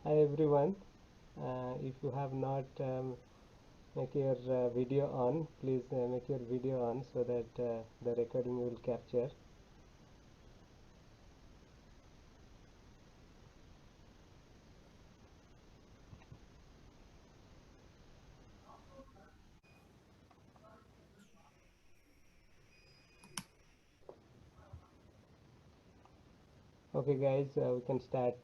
Hi everyone. If you have not make your video on, please make your video on so that the recording will capture. Okay guys, we can start.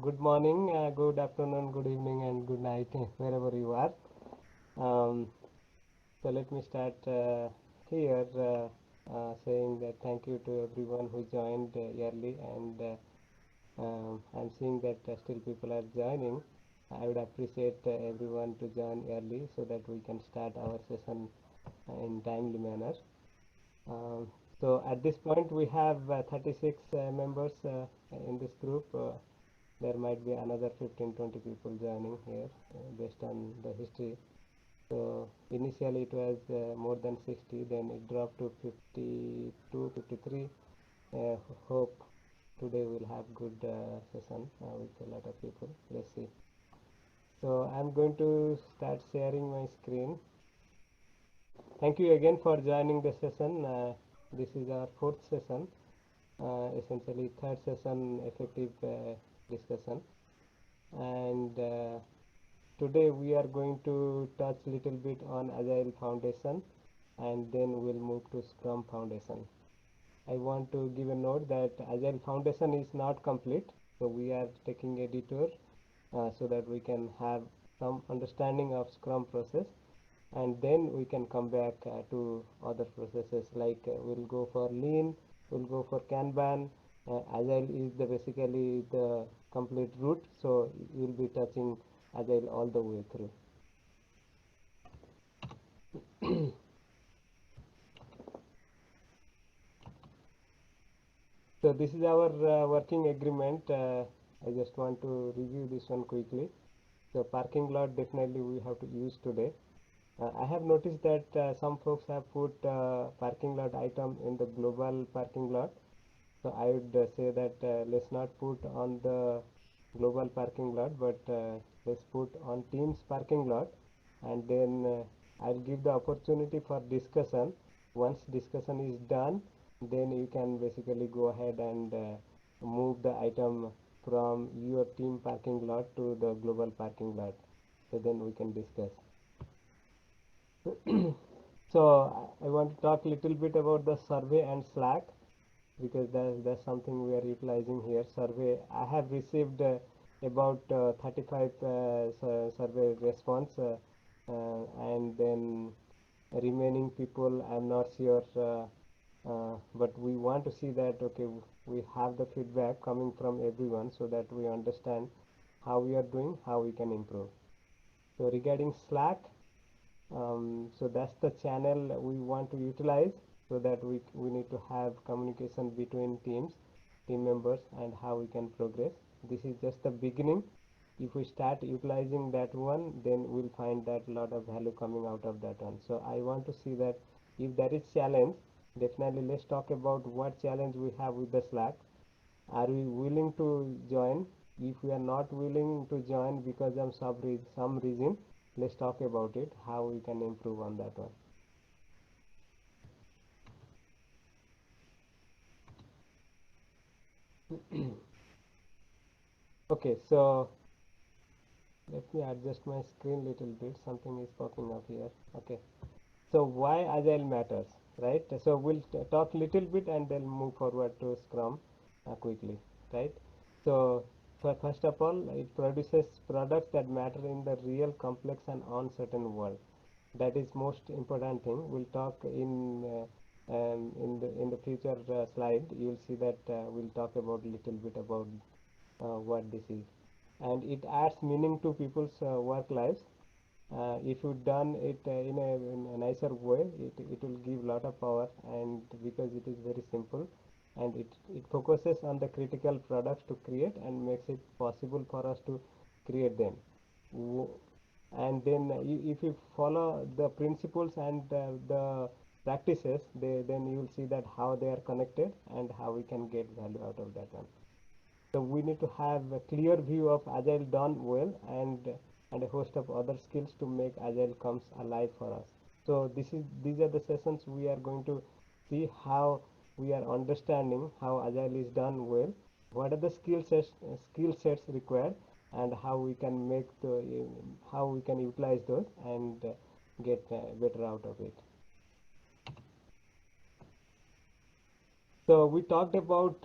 Good morning, good afternoon, good evening and good night wherever you are. Um, so let me start here saying that thank you to everyone who joined early and I'm seeing that still people are joining. I would appreciate everyone to join early so that we can start our session in timely manner. Um, so at this point we have 36 members in this group. There might be another 15-20 people joining here based on the history. So initially it was more than 60, then it dropped to 52, 53. Hope today we'll have good session with a lot of people. Let's see. So I'm going to start sharing my screen. Thank you again for joining the session. This is our fourth session, essentially third session effective discussion. And today we are going to touch little bit on Agile Foundation and then we'll move to Scrum Foundation. I want to give a note that Agile Foundation is not complete, so we are taking a detour so that we can have some understanding of Scrum process, and then we can come back to other processes like we'll go for Lean, we'll go for Kanban. Agile is the basically the complete route, so we'll be touching Agile all the way through. So this is our working agreement. I just want to review this one quickly. So parking lot definitely we have to use today. I have noticed that some folks have put parking lot item in the global parking lot. So I would say that let's not put on the global parking lot, but let's put on Teams parking lot, and then I'll give the opportunity for discussion. Once discussion is done, then you can basically go ahead and move the item from your team parking lot to the global parking lot. So then we can discuss. So I want to talk a little bit about the survey and Slack because that's something we are utilizing here. Survey, I have received about 35 survey response and then remaining people I'm not sure, but we want to see that okay we have the feedback coming from everyone so that we understand how we are doing, how we can improve. So regarding Slack, so that's the channel we want to utilize so that we need to have communication between team members and how we can progress. This is just the beginning. If we start utilizing that one, then we'll find that lot of value coming out of that one. So I want to see that if there is challenge, definitely let's talk about what challenge we have with the Slack. Are we willing to join? If we are not willing to join because of some reason, let's talk about it, how we can improve on that one. Okay, so let me adjust my screen little bit. Something is popping up here. Okay, so why Agile matters, right? So we'll talk little bit and then move forward to Scrum quickly, right? So first of all, it produces products that matter in the real complex and uncertain world. That is most important thing. We'll talk in the future slide. You'll see that we'll talk about little bit about what this is, and it adds meaning to people's work lives. If you done it in a nicer way, it will give lot of power, and because it is very simple and it focuses on the critical products to create and makes it possible for us to create them. And then if you follow the principles and the practices, then you will see that how they are connected and how we can get value out of that one. So we need to have a clear view of Agile done well, and a host of other skills to make Agile comes alive for us. So these are the sessions we are going to see how we are understanding how Agile is done well, what are the skill sets required, and how we can make how we can utilize those and get better out of it. So we talked about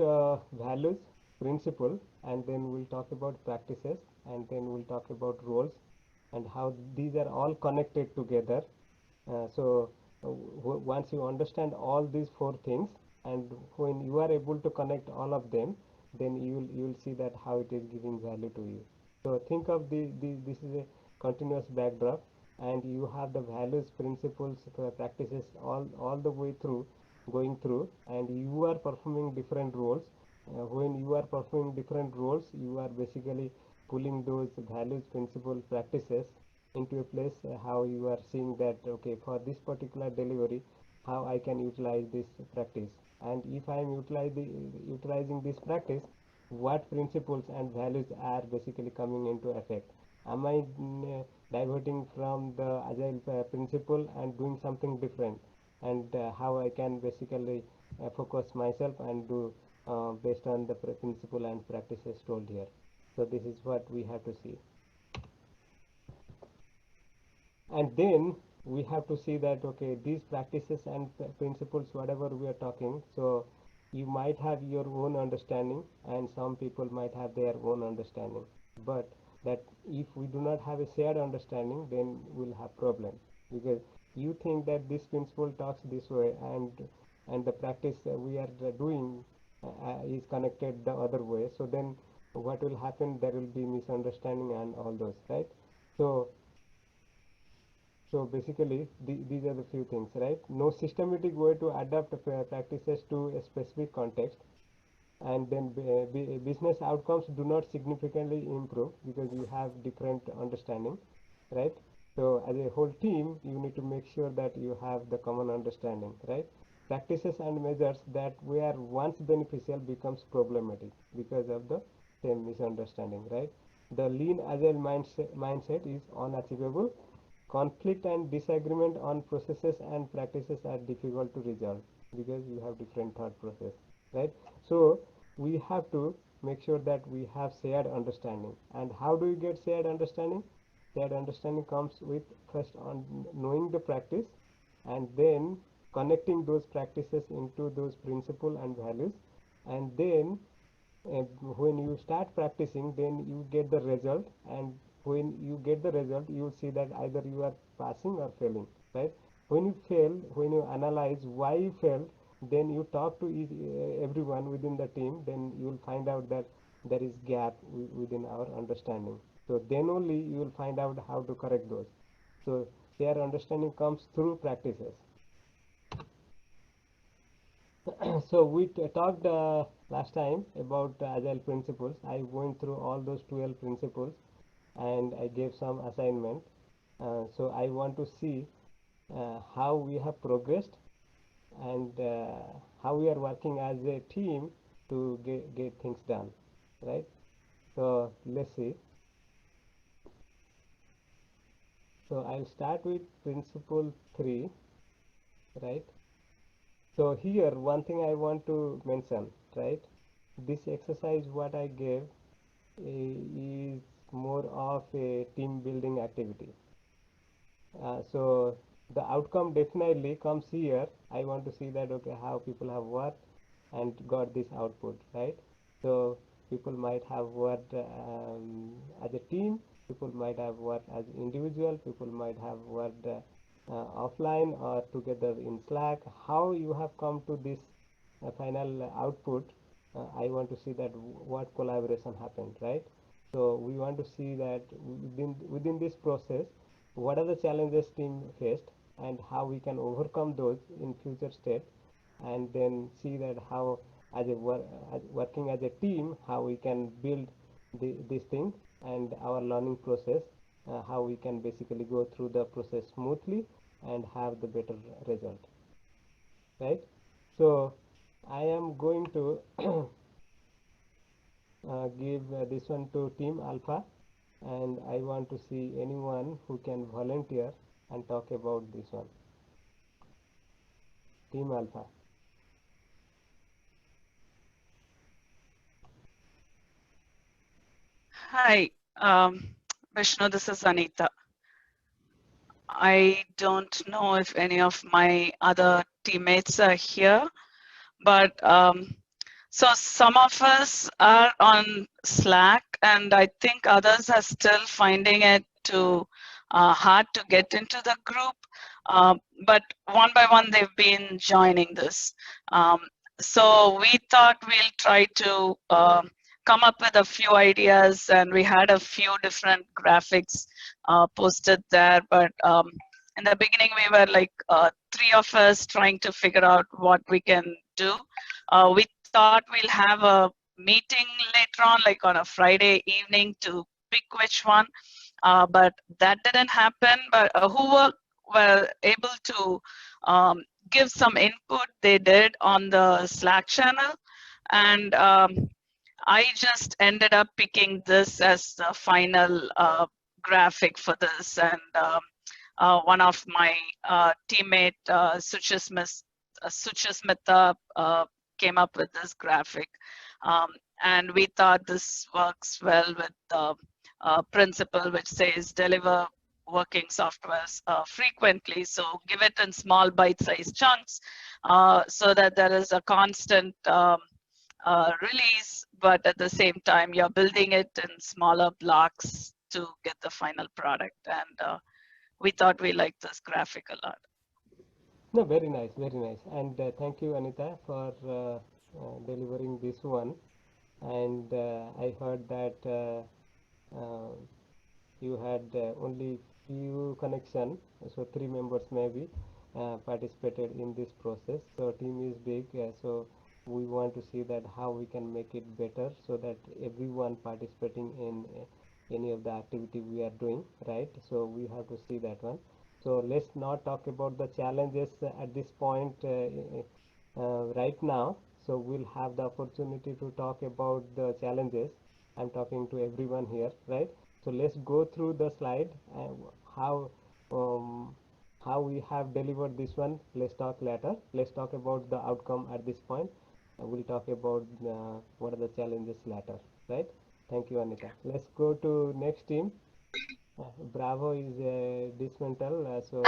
values, principle, and then we'll talk about practices, and then we'll talk about roles, and how these are all connected together. Once you understand all these four things, and when you are able to connect all of them, then you'll see that how it is giving value to you. So think of this is a continuous backdrop, and you have the values, principles, practices all the way through going through, and you are performing different roles. When you are performing different roles, you are basically pulling those values, principles, practices into a place, how you are seeing that okay, for this particular delivery, how I can utilize this practice, and if I am utilizing this practice, what principles and values are basically coming into effect. Am I diverting from the agile principle and doing something different, and how I can basically focus myself and do based on the principle and practices told here. So this is what we have to see. And then we have to see that okay, these practices and principles, whatever we are talking, so you might have your own understanding and some people might have their own understanding, but that if we do not have a shared understanding, then we'll have problem, because you think that this principle talks this way, and the practice we are doing is connected the other way. So then what will happen, there will be misunderstanding and all those, right? So basically, these are the few things, right? No systematic way to adapt practices to a specific context, and then business outcomes do not significantly improve because you have different understanding, right? So as a whole team, you need to make sure that you have the common understanding, right? Practices and measures that were once beneficial becomes problematic because of the same misunderstanding, right? The lean agile mindset is unachievable. Conflict and disagreement on processes and practices are difficult to resolve because you have different thought process, right? So we have to make sure that we have shared understanding. And how do you get shared understanding? Shared understanding comes with first on knowing the practice, and then connecting those practices into those principles and values, and then when you start practicing, then you get the result, and when you get the result, you will see that either you are passing or failing, right? When you fail, when you analyze why you failed, then you talk to everyone within the team, then you will find out that there is gap within our understanding. So then only you will find out how to correct those. So their understanding comes through practices. So we talked last time about agile principles. I went through all those 12 principles and I gave some assignment. So I want to see how we have progressed, and how we are working as a team to get things done, right? So let's see. So I'll start with principle 3, right? So here one thing I want to mention, right? This exercise what I gave is more of a team building activity. So the outcome definitely comes here. I want to see that okay, how people have worked and got this output, right? So people might have worked as a team, people might have worked as individual, people might have worked offline or together in Slack. How you have come to this final output, I want to see that what collaboration happened, right? So we want to see that within this process, what are the challenges team faced and how we can overcome those in future state, and then see that how as working as a team, how we can build this thing and our learning process, how we can basically go through the process smoothly and have the better result, right? So I am going to give this one to Team Alpha, and I want to see anyone who can volunteer and talk about this one. Team Alpha. Hi, Vishnu, this is Anita. I don't know if any of my other teammates are here, but so some of us are on Slack, and I think others are still finding it hard to get into the group. But one by one, they've been joining this. Um, so we thought we'll try to come up with a few ideas, and we had a few different graphics posted there. But in the beginning, we were like three of us trying to figure out what we can do. We thought we'll have a meeting later on, like on a Friday evening, to pick which one. But that didn't happen. But were able to give some input, they did on the Slack channel. And I just ended up picking this as the final graphic for this. And one of my teammate, Suchasmita, came up with this graphic. And we thought this works well with the principle which says deliver working softwares frequently. So give it in small bite-sized chunks so that there is a constant release, but at the same time, you're building it in smaller blocks to get the final product. And we thought we liked this graphic a lot. No, very nice, very nice. And thank you, Anita, for delivering this one. And I heard that you had only few connection, so 3 members maybe participated in this process. So team is big, so we want to see that how we can make it better so that everyone participating in any of the activity we are doing, right? So we have to see that one. So let's not talk about the challenges at this point right now. So we'll have the opportunity to talk about the challenges. I'm talking to everyone here, right? So let's go through the slide and um, how we have delivered this one. Let's talk later. Let's talk about the outcome at this point. We'll talk about what are the challenges later, right? Thank you, Anita. Let's go to next team. Bravo is dismantle. So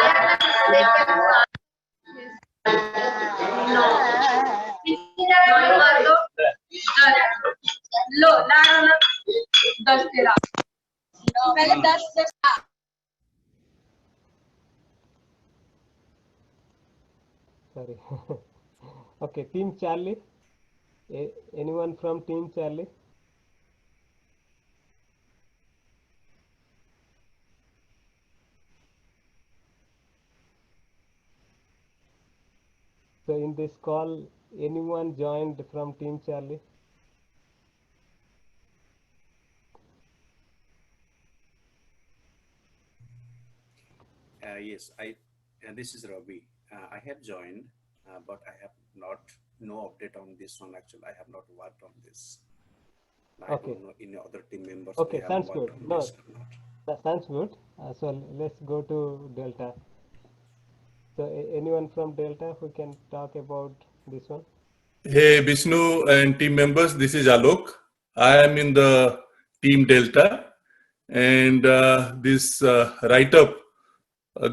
sorry. Okay, Team Charlie. Anyone from Team Charlie? So in this call, anyone joined from Team Charlie? Yes, this is Ravi. I have joined, but I have not no update on this one. Actually, I have not worked on this. I Okay. don't know any other team members they Okay, have sounds worked good. on No, this or not. that sounds good. So let's go to Delta. So anyone from Delta who can talk about this one? Hey Vishnu and team members, this is Alok. I am in the team Delta, and this write-up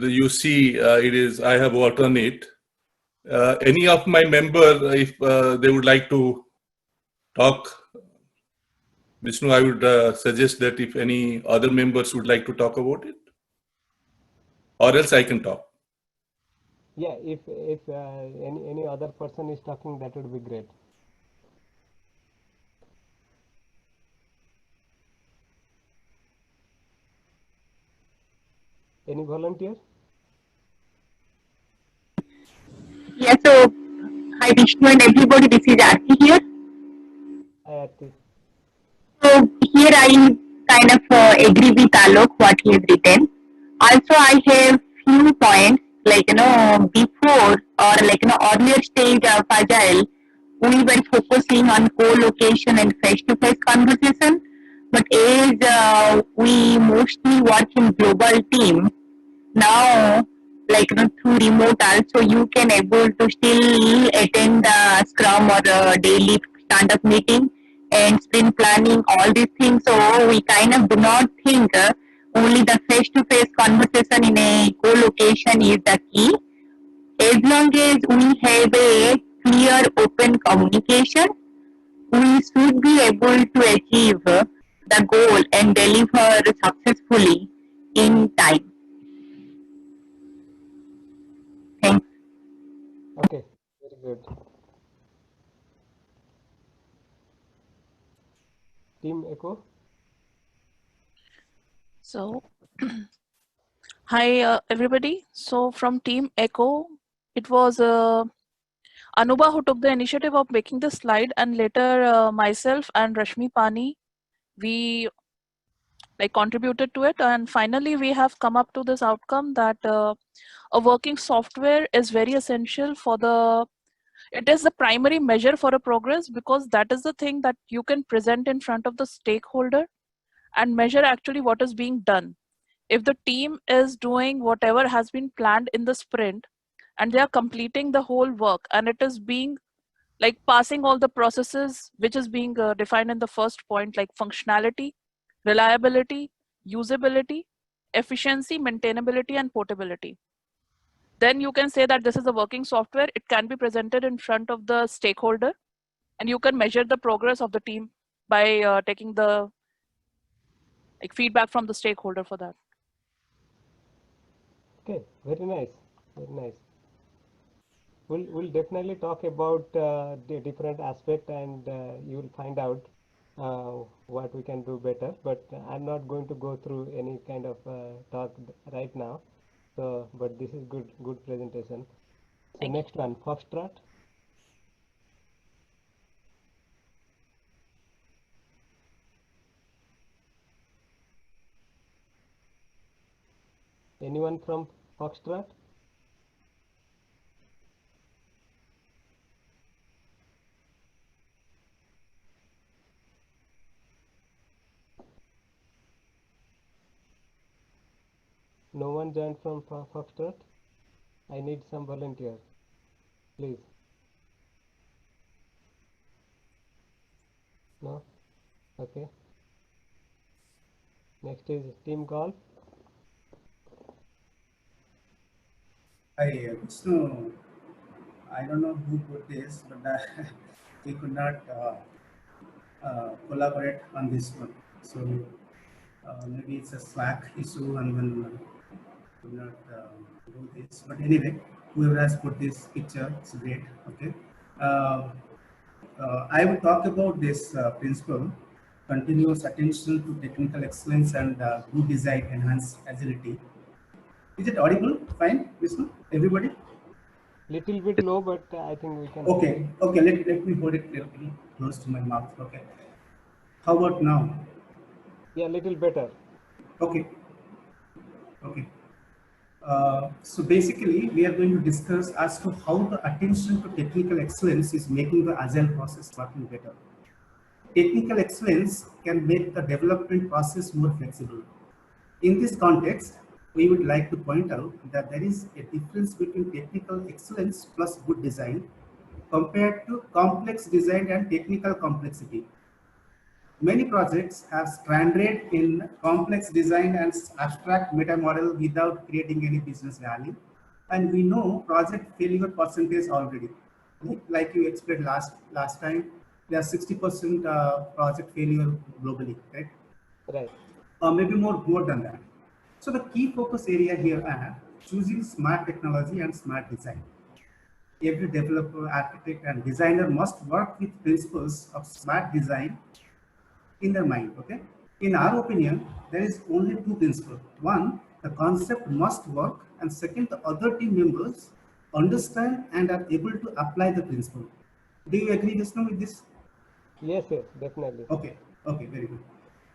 you see it is I have worked on it. Any of my member, if they would like to talk, Vishnu, I would suggest that if any other members would like to talk about it, or else I can talk. Yeah, if any other person is talking, that would be great. Any volunteer? Yeah, so hi Vishnu and everybody, this is Aarti here. Hi, Aarti. So here I kind of agree with Alok what he has written. Also, I have few points like before or earlier stage of agile, we were focusing on co-location and face-to-face conversation. But as we mostly work in global team, now through remote also you can able to still attend the scrum or daily stand-up meeting and sprint planning, all these things. So we kind of do not think only the face-to-face conversation in a co-location is the key. As long as we have a clear open communication, we should be able to achieve the goal and deliver successfully in time. Thanks. Okay, very good. Team Echo. So, hi everybody. So from Team Echo, it was Anuba who took the initiative of making the slide, and later myself and Rashmi Pani, we contributed to it, and finally we have come up to this outcome that a working software is very essential for it is the primary measure for a progress, because that is the thing that you can present in front of the stakeholder and measure actually what is being done. If the team is doing whatever has been planned in the sprint and they are completing the whole work, and it is being passing all the processes which is being defined in the first point, like functionality, reliability, usability, efficiency, maintainability, and portability, then you can say that this is a working software. It can be presented in front of the stakeholder, and you can measure the progress of the team by taking the feedback from the stakeholder for that. Okay, very nice, very nice. We'll definitely talk about the different aspect, and you will find out what we can do better. But I'm not going to go through any kind of talk right now. So, but this is good presentation. So next one, Foxtrot. Anyone from Foxtrot? No one joined from Foxtrot? I need some volunteer, please. No? Okay. Next is Team Golf. So I don't know who put this, but we could not collaborate on this one. So maybe it's a Slack issue, and then could not do this. But anyway, whoever has put this picture, it's great. Okay. I will talk about this principle: continuous attention to technical excellence and good design enhance agility. Is it audible? Fine, Vishnu? Everybody? Little bit low, but I think we can. Okay, okay, let me hold it close to my mouth. Okay. How about now? Yeah, little better. Okay. Okay. So basically, we are going to discuss as to how the attention to technical excellence is making the agile process working better. Technical excellence can make the development process more flexible. In this context, we would like to point out that there is a difference between technical excellence plus good design compared to complex design and technical complexity. Many projects have stranded in complex design and abstract meta model without creating any business value. And we know project failure percentage already. Like you explained last time, there are 60% project failure globally, right? Right. Maybe more than that. So the key focus area here are choosing smart technology and smart design. Every developer, architect, and designer must work with principles of smart design in their mind. Okay. In our opinion, there is only two principles. One, the concept must work, and second, the other team members understand and are able to apply the principle. Do you agree, Vishnu, with this? Yes, yes, definitely. Okay. Okay. Very good.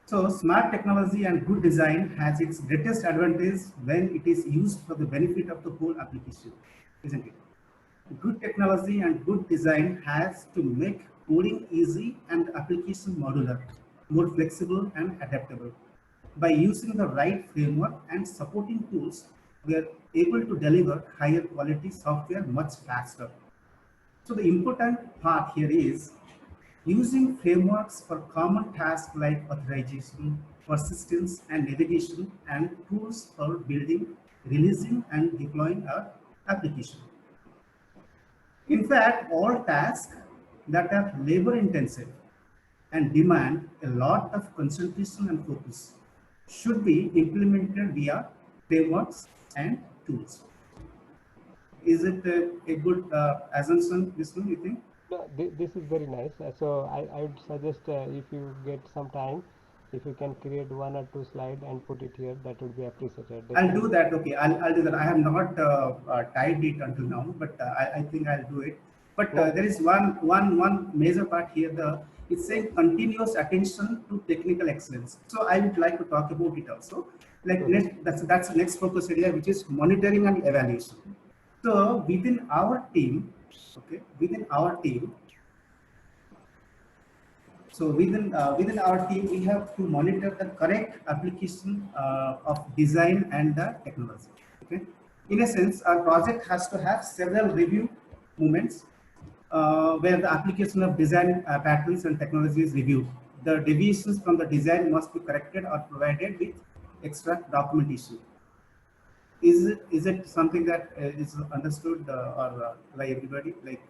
So smart technology and good design has its greatest advantage when it is used for the benefit of the whole application, isn't it? Good technology and good design has to make coding easy and application modular, more flexible and adaptable. By using the right framework and supporting tools, we are able to deliver higher quality software much faster. So the important part here is using frameworks for common tasks like authorization, persistence, and navigation, and tools for building, releasing, and deploying our application. In fact, all tasks that are labor intensive and demand a lot of concentration and focus should be implemented via frameworks and tools. Is it a good assumption, Vishnu, you think? No, this is very nice. I would suggest if you get some time, if you can create 1 or 2 slides and put it here, that would be appreciated. I'll do that. Okay, I'll do that. I have not typed it until now, but I think I'll do it. But there is one major part here. It's saying continuous attention to technical excellence. So I would like to talk about it also. Like that's the next focus area, which is monitoring and evaluation. So within our team, so within our team, we have to monitor the correct application of design and the technology. Okay, in a sense, our project has to have several review moments where the application of design patterns and technology is reviewed. The deviations from the design must be corrected or provided with extra documentation. Is it something that is understood by everybody? Like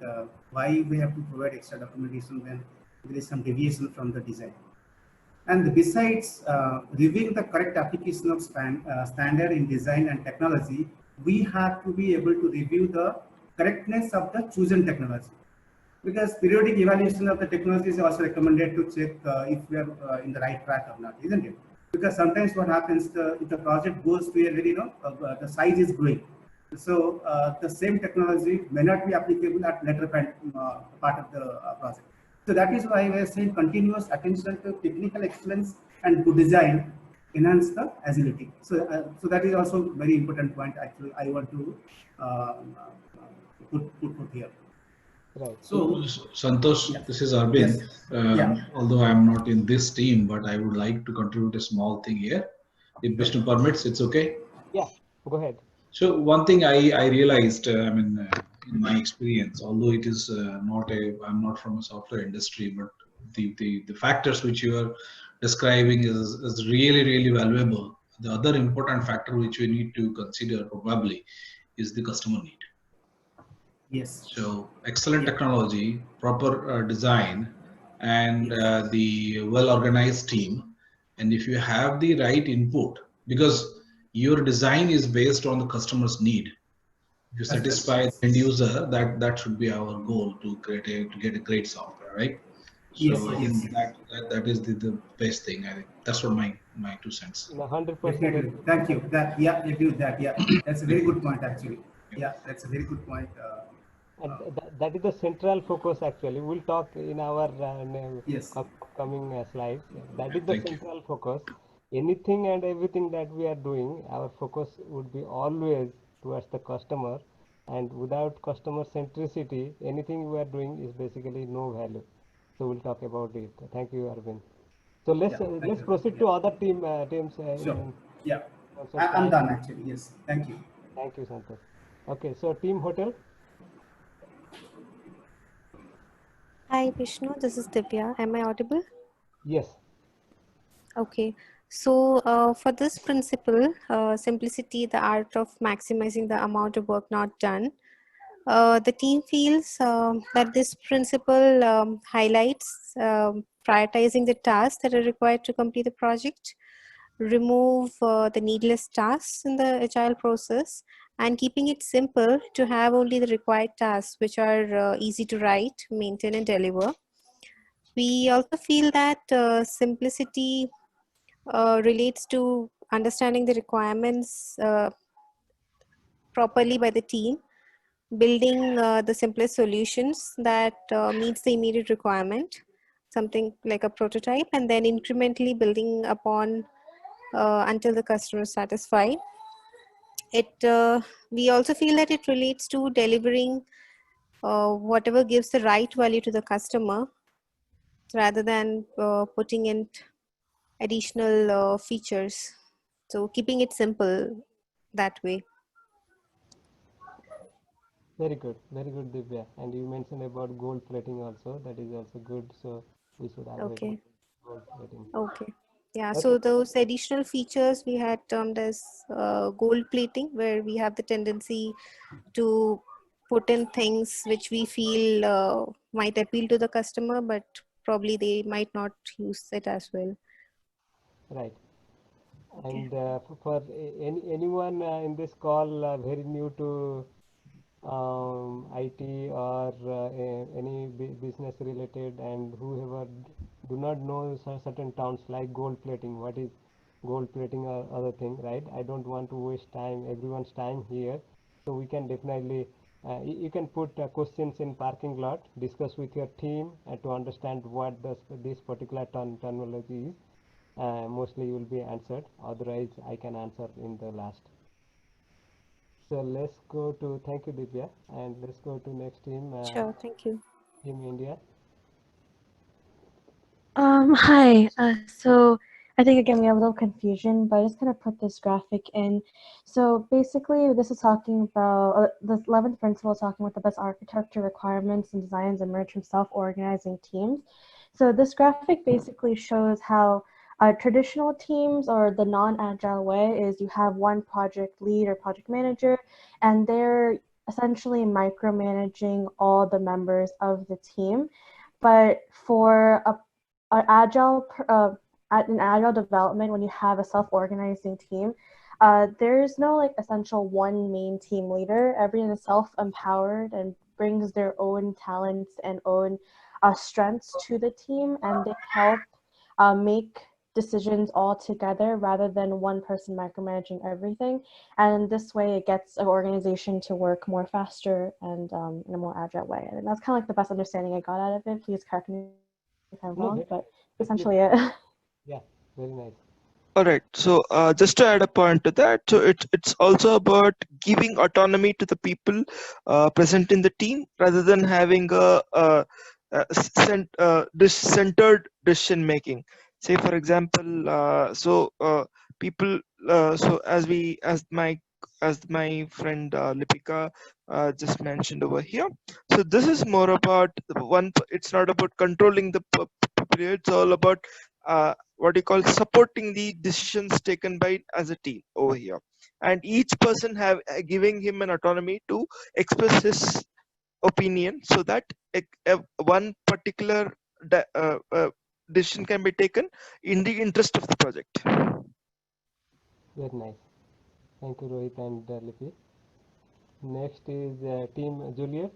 why we have to provide extra documentation when there is some deviation from the design? And besides reviewing the correct application of standard in design and technology, we have to be able to review the correctness of the chosen technology. Because periodic evaluation of the technology is also recommended to check if we are in the right track or not, isn't it? Because sometimes what happens, if the project goes to a very, the size is growing. So the same technology may not be applicable at later part of the project. So that is why we are saying continuous attention to technical excellence and good design enhance the agility. So, so that is also very important point. Actually, I want to put here. Right. So, Santosh, Yes. this is Arvind. Yes. Although I am not in this team, but I would like to contribute a small thing here. If Vishnu permits, it's okay. Yeah, go ahead. So one thing I realized, in my experience, although it is I'm not from a software industry, but the factors which you are describing is really valuable. The other important factor which we need to consider probably is the customer need. Yes. So excellent technology, proper design, and the well-organized team. And if you have the right input, because your design is based on the customer's need. If you satisfy the end user, that should be our goal to get a great software, right? So Yes, I think that is the best thing. I think that's what my 2 cents. 100%. Definitely. Thank you. I agree with that. Yeah, that's a very good point actually. Yeah, that's a very good point. And that is the central focus actually. We'll talk in our Yes. upcoming slides. That is the Thank you. central focus. Anything and everything that we are doing, our focus would be always towards the customer. And without customer centricity, anything we are doing is basically no value. So we'll talk about it. Thank you, Arvind. So let's Thank you. proceed to other teams. Sure. Yeah, Also I'm time. done actually. Yes. Thank you. Thank you, Santosh. Okay, so team hotel. Hi Vishnu, this is Divya. Am I audible? Yes. Okay. So for this principle, simplicity, the art of maximizing the amount of work not done, the team feels that this principle highlights prioritizing the tasks that are required to complete the project, remove the needless tasks in the agile process, and keeping it simple to have only the required tasks which are easy to write, maintain, and deliver. We also feel that simplicity relates to understanding the requirements properly by the team, building the simplest solutions that meets the immediate requirement, something like a prototype, and then incrementally building upon until the customer is satisfied. We also feel that it relates to delivering whatever gives the right value to the customer rather than putting in additional features. So keeping it simple that way. Very good, Divya. And you mentioned about gold plating also. That is also good. So we should avoid Okay. gold plating. Okay. Yeah, Okay. so those additional features we had termed as gold plating, where we have the tendency to put in things which we feel might appeal to the customer, but probably they might not use it as well. Right. Okay. And for anyone in this call very new to IT or any business related, and whoever do not know certain terms like gold plating, what is gold plating or other thing, right? I don't want to waste everyone's time here. So we can definitely, you can put questions in parking lot, discuss with your team to understand what this particular terminology is. Mostly you will be answered, otherwise I can answer in the last. So let's go to, thank you Divya, and let's go to next team, Sure, thank you. Team India. Hi. So I think again we have a little confusion, but I just kind of put this graphic in. So basically, this is talking about the 11th principle is talking about the best architecture requirements and designs emerge from self-organizing teams. So this graphic basically shows how traditional teams, or the non-agile way, is you have one project lead or project manager, and they're essentially micromanaging all the members of the team. But for an agile development, when you have a self-organizing team, there's no like essential one main team leader. Everyone is self-empowered and brings their own talents and own strengths to the team, and they help make decisions all together rather than one person micromanaging everything. And this way it gets an organization to work more faster and in a more agile way. And that's kind of like the best understanding I got out of it. Please correct me if I'm wrong, but essentially it. Yeah, very nice. All right. So just to add a point to that, so it's also about giving autonomy to the people present in the team rather than having this centered decision making. Say for example, people. So as my friend Lipika just mentioned over here. So this is more about one. It's not about controlling the people. It's all about what you call supporting the decisions taken by as a team over here, and each person have giving him an autonomy to express his opinion, so that one particular decision can be taken in the interest of the project. Very nice. Thank you, Rohit and Lipi. Next is Team Juliet.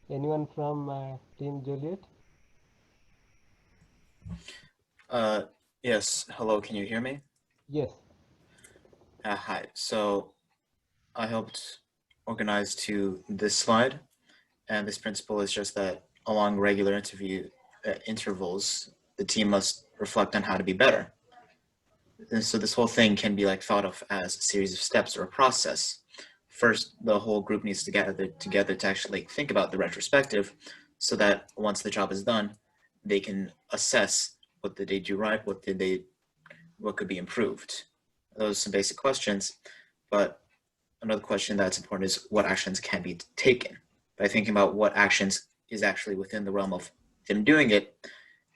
Anyone from Team Juliet? Yes. Hello, can you hear me? Yes. Hi. So I helped organize to this slide, and this principle is just that along regular intervals, the team must reflect on how to be better. And so this whole thing can be like thought of as a series of steps or a process. First, the whole group needs to gather together to actually think about the retrospective, so that once the job is done, they can assess what did they do right, what could be improved. Those are some basic questions, but another question that's important is what actions can be taken. By thinking about what actions is actually within the realm of them doing it,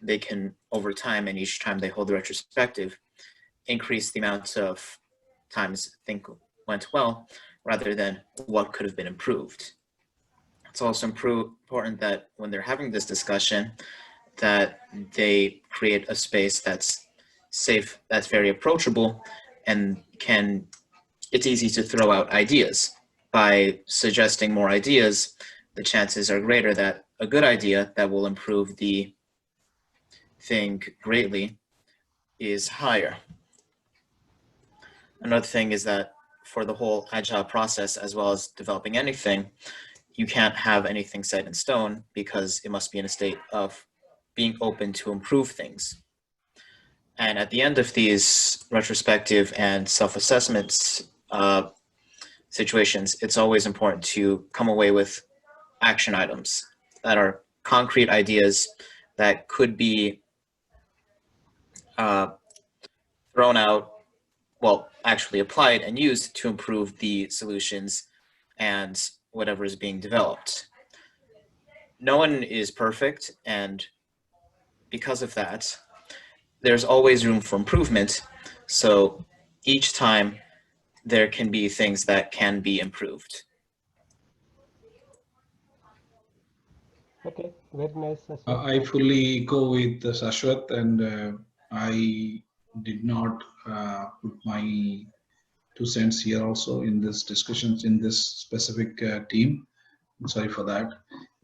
they can, over time, and each time they hold the retrospective, increase the amount of times think went well, rather than what could have been improved. It's also important that when they're having this discussion, that they create a space that's safe, that's very approachable, and it's easy to throw out ideas. By suggesting more ideas, the chances are greater that a good idea that will improve the thing greatly is higher. Another thing is that for the whole agile process, as well as developing anything, you can't have anything set in stone, because it must be in a state of being open to improve things. And at the end of these retrospective and self-assessments situations, it's always important to come away with action items that are concrete ideas that could be thrown out, well, actually applied and used to improve the solutions and whatever is being developed. No one is perfect, and because of that, there's always room for improvement. So each time there can be things that can be improved. Okay, very nice. I fully go with Sashwat, and I did not put my 2 cents here also in this discussions in this specific team. Sorry for that,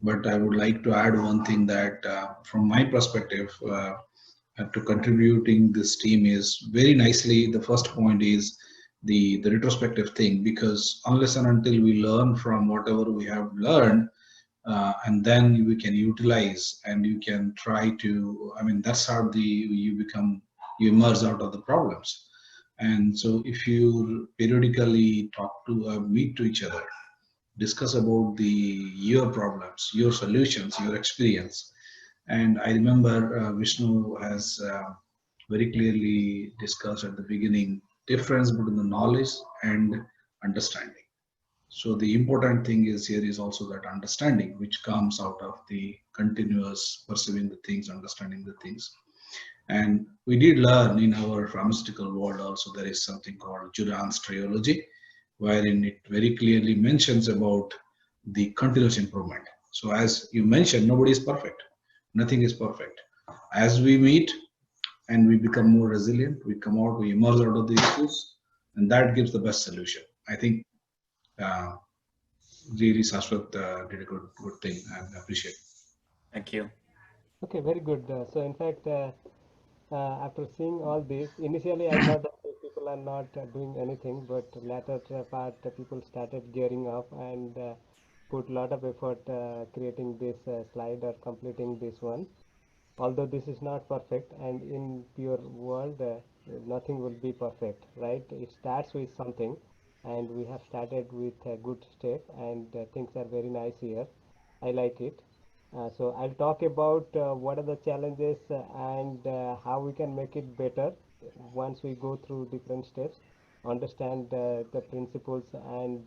but I would like to add one thing that from my perspective to contributing this team is very nicely. The first point is the retrospective thing, because unless and until we learn from whatever we have learned, and then we can utilize and you can try to, I mean, that's how you emerge out of the problems. And so if you periodically talk to meet to each other, discuss about your problems, your solutions, your experience. And I remember Vishnu has very clearly discussed at the beginning difference between the knowledge and understanding. So the important thing is here is also that understanding, which comes out of the continuous perceiving the things, understanding the things. And we did learn in our pharmaceutical world also there is something called Juran's trilogy, wherein it very clearly mentions about the continuous improvement. So as you mentioned, nobody is perfect. Nothing is perfect. As we meet and we become more resilient, we come out, we emerge out of the issues, and that gives the best solution. I think really Sashwat did a good thing, and I appreciate it. Thank you. Okay, very good. So in fact, after seeing all this, initially I thought that people are not doing anything, but latter part people started gearing up and put a lot of effort creating this slide or completing this one. Although this is not perfect, and in pure world, nothing will be perfect, right? It starts with something, and we have started with a good step, and things are very nice here. I like it. So I'll talk about what are the challenges and how we can make it better once we go through different steps, understand the principles and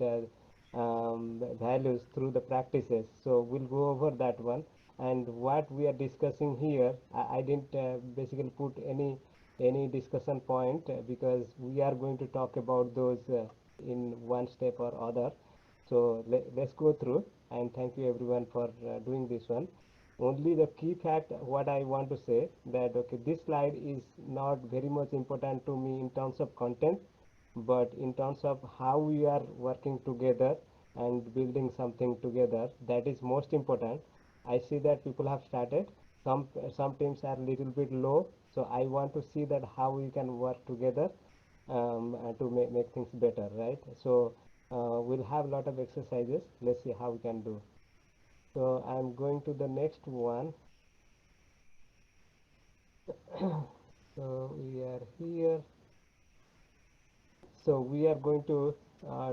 values through the practices. So we'll go over that one. And what we are discussing here, I didn't basically put any discussion point because we are going to talk about those in one step or other. So let's go through, and thank you everyone for doing this one. Only the key fact what I want to say that okay, this slide is not very much important to me in terms of content, but in terms of how we are working together and building something together, that is most important. I see that people have started. Some teams are a little bit low, so I want to see that how we can work together to make things better, right? So we'll have a lot of exercises. Let's see how we can do. So I'm going to the next one. So we are here. So we are going to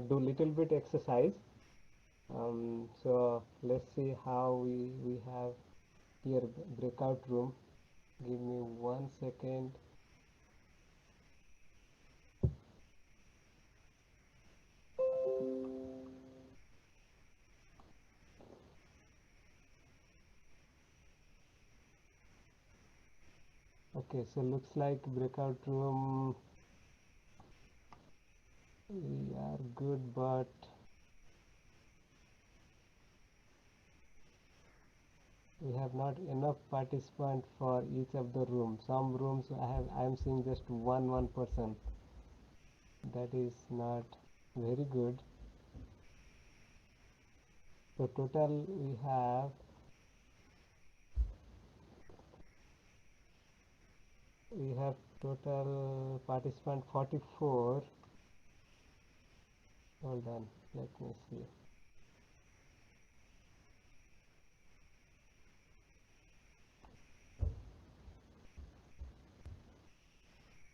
do little bit exercise. So let's see how we have here breakout room. Give me 1 second. Okay, so looks like breakout room we are good, but we have not enough participant for each of the rooms. Some rooms I am seeing just one person. That is not very good. So total we have total participant 44. Hold on, let me see.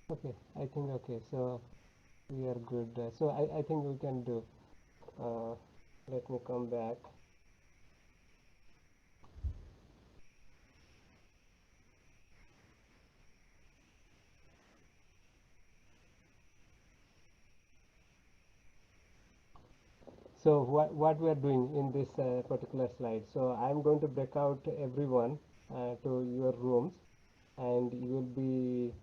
Okay, I think okay. So we are good. So I think we can do. Let me come back. So what we are doing in this particular slide. So I'm going to break out everyone to your rooms, and you will be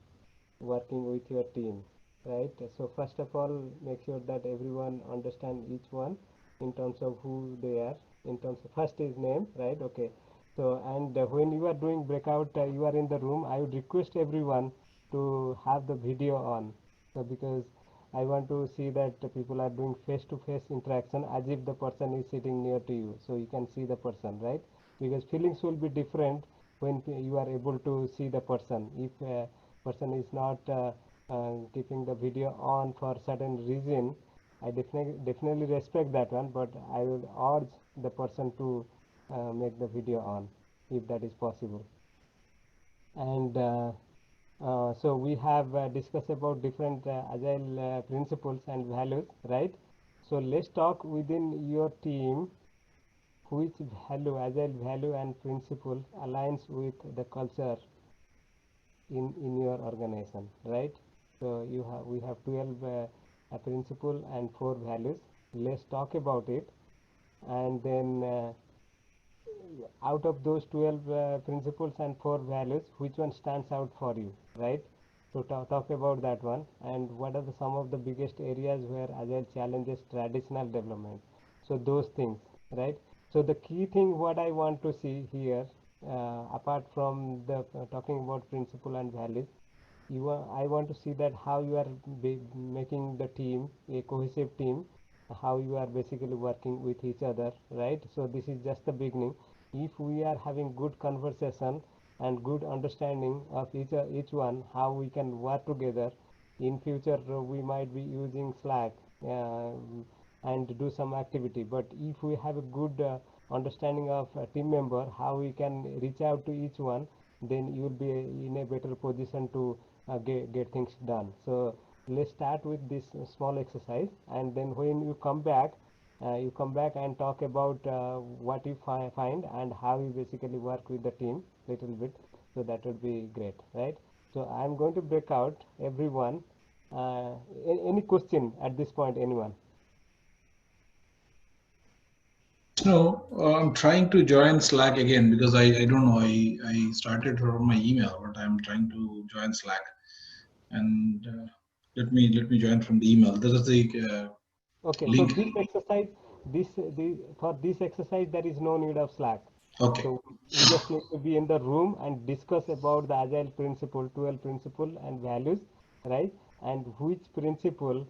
working with your team, right? So first of all, make sure that everyone understand each one in terms of who they are, in terms of first is name, right? Okay. So and when you are doing breakout, you are in the room, I would request everyone to have the video on. So because I want to see that the people are doing face-to-face interaction as if the person is sitting near to you, so you can see the person, right? Because feelings will be different when you are able to see the person. If person is not keeping the video on for certain reason, I definitely respect that one, but I will urge the person to make the video on if that is possible. And so we have discussed about different agile principles and values, right? So let's talk within your team which value, agile value and principle aligns with the culture in your organization, right? So we have 12 principle and 4 values. Let's talk about it, and then out of those 12 principles and 4 values, which one stands out for you, right? So talk about that one, and what are some of the biggest areas where agile challenges traditional development. So those things, right? So the key thing what I want to see here, apart from the talking about principle and values, I want to see that how you are making the team a cohesive team, how you are basically working with each other, right? So this is just the beginning. If we are having good conversation and good understanding of each one, how we can work together in future, we might be using Slack and do some activity. But if we have a good understanding of a team member, how we can reach out to each one, then you will be in a better position to get things done. So let's start with this small exercise, and then when you come back and talk about what you find and how you basically work with the team little bit. So that would be great, right? So I'm going to break out everyone. Any question at this point, anyone? No, I'm trying to join Slack again because I don't know. I started from my email, but I'm trying to join Slack. And let me join from the email. This is the Okay, so link. this exercise, for this exercise, there is no need of Slack. Okay. So we just need to be in the room and discuss about the agile principle, 12 principle and values, right? And which principle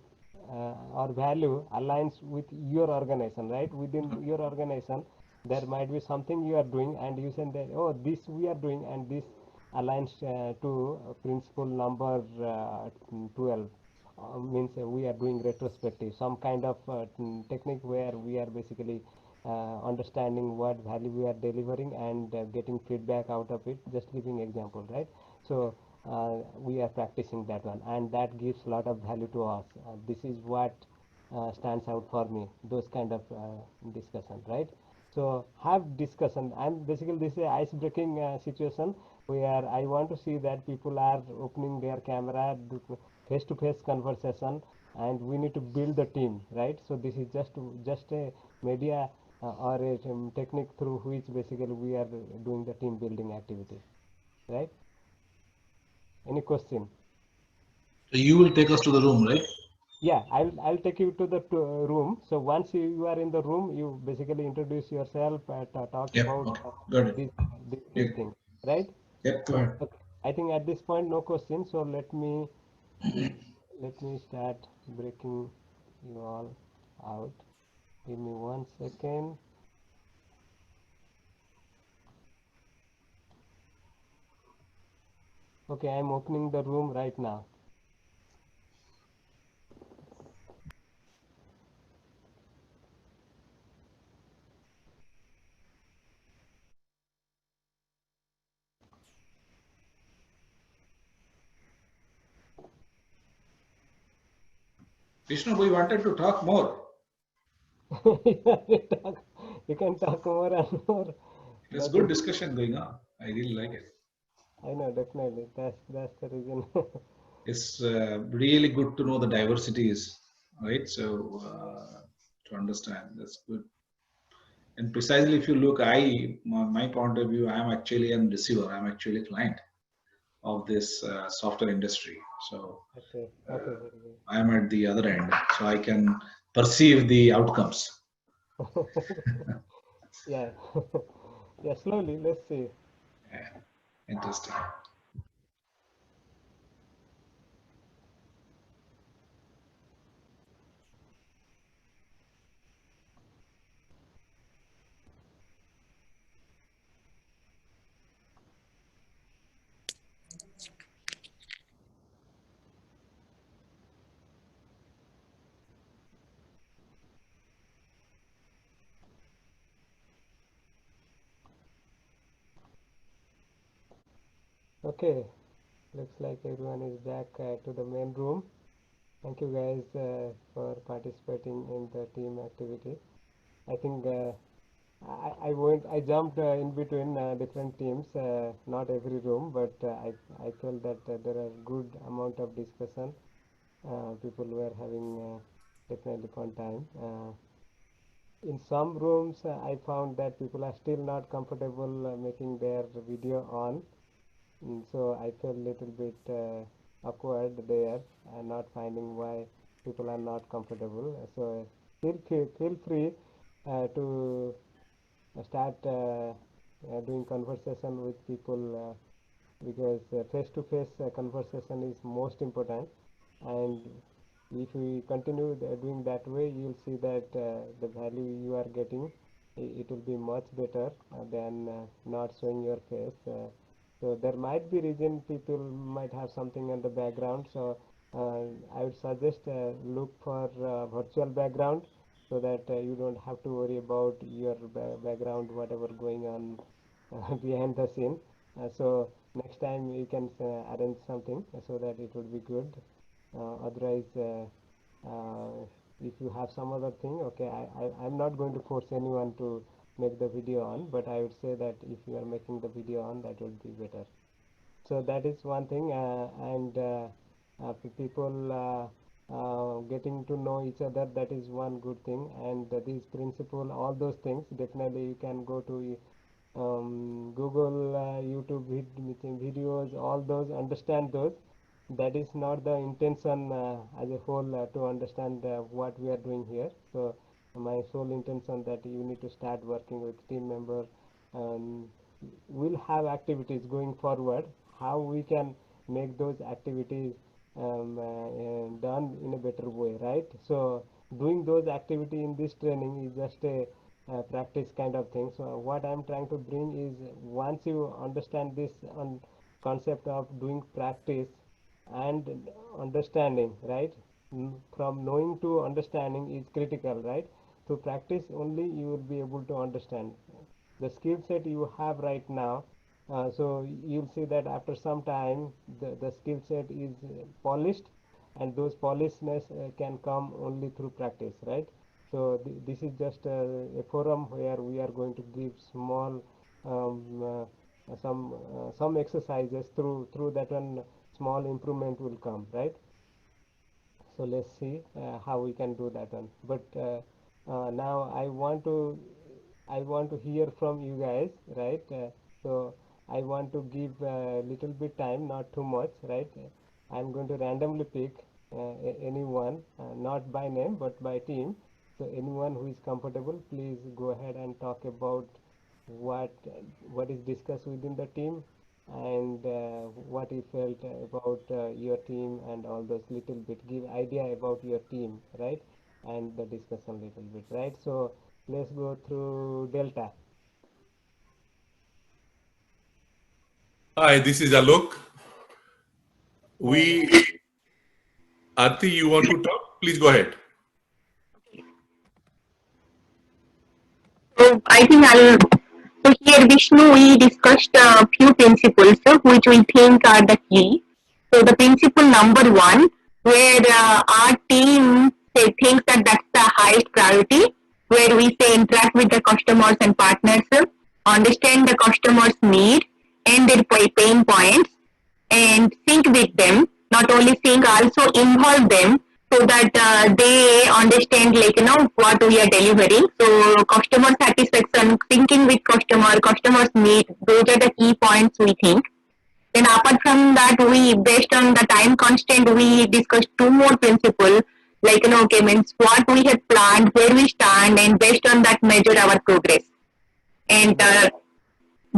or value aligns with your organization, right? Within your organization, there might be something you are doing, and you say that, oh, this we are doing, and this aligns to principle number 12. Means we are doing retrospective, some kind of technique where we are basically understanding what value we are delivering and getting feedback out of it, just giving example, right? So we are practicing that one, and that gives a lot of value to us. This is what stands out for me, those kind of discussion, right? So have discussion. I'm basically, this is a ice breaking situation where I want to see that people are opening their camera, face to face conversation, and we need to build the team, right? So this is just a media or a technique through which basically we are doing the team building activity, right? Any question? So you will take us to the room, right? Yeah, I'll take you to the room. So once you are in the room, you basically introduce yourself and talk Yep. about Okay. Got it. these Yep. things, right? Yep. Go ahead. Okay. I think at this point no question. So let me start breaking you all out. Give me 1 second. Okay, I'm opening the room right now. Vishnu, we wanted to talk more. You can talk more and more. There's That good is, discussion going on. I really like it. I know, definitely. That's the reason. It's really good to know the diversities, right? So to understand, that's good. And precisely, if you look, my point of view, I'm actually a receiver. I'm actually a client of this software industry. So Okay, okay, very good. I'm at the other end, so I can perceive the outcomes. Yeah. Yeah, slowly, let's see. Yeah, interesting. Okay, looks like everyone is back to the main room. Thank you guys for participating in the team activity. I think I jumped in between different teams, not every room, but I felt that there are good amount of discussion. People were having definitely fun time. In some rooms, I found that people are still not comfortable making their video on. So I felt little bit awkward there and not finding why people are not comfortable. So feel free to start doing conversation with people because face-to-face conversation is most important, and if we continue doing that way, you'll see that the value you are getting, it will be much better than not showing your face. So there might be reason people might have something in the background. So I would suggest look for virtual background so that you don't have to worry about your background, whatever going on behind the scene. So next time you can arrange something so that it would be good. Otherwise, if you have some other thing, okay, I'm not going to force anyone to make the video on, but I would say that if you are making the video on, that would be better. So that is one thing, and people getting to know each other, that is one good thing. And these principle, all those things, definitely you can go to Google, YouTube videos, all those, understand those. That is not the intention as a whole to understand what we are doing here. So my sole intention that you need to start working with team member. We'll have activities going forward. How we can make those activities done in a better way, right? So doing those activity in this training is just a practice kind of thing. So what I'm trying to bring is, once you understand this concept of doing practice and understanding, right? From knowing to understanding is critical, right? So practice only you will be able to understand the skill set you have right now. So you'll see that after some time the skill set is polished, and those polishedness can come only through practice, right? So this is just a forum where we are going to give small some exercises. Through that one, small improvement will come, right? So let's see how we can do that one. But now I want to hear from you guys, right? So I want to give a little bit time, not too much, right? I'm going to randomly pick anyone, not by name but by team. So anyone who is comfortable, please go ahead and talk about what what is discussed within the team, and what you felt about your team, and all those little bit, give idea about your team, right? And the discussion little bit, right? So let's go through Delta. Hi, this is Alok. Arti, you want to talk? Please go ahead. So I think so here, Vishnu, we discussed a few principles which we think are the key. So the principle number one, where our team thinks that that's the highest priority, where we say interact with the customers and partners, understand the customer's need and their pain points, and sync with them. Not only sync, also involve them so that they understand, like, what we are delivering. So customer satisfaction, syncing with customers need, those are the key points we think. Then apart from that, we, based on the time constraint, we discussed two more principles, like, okay, means what we had planned, where we stand, and based on that measure our progress. And the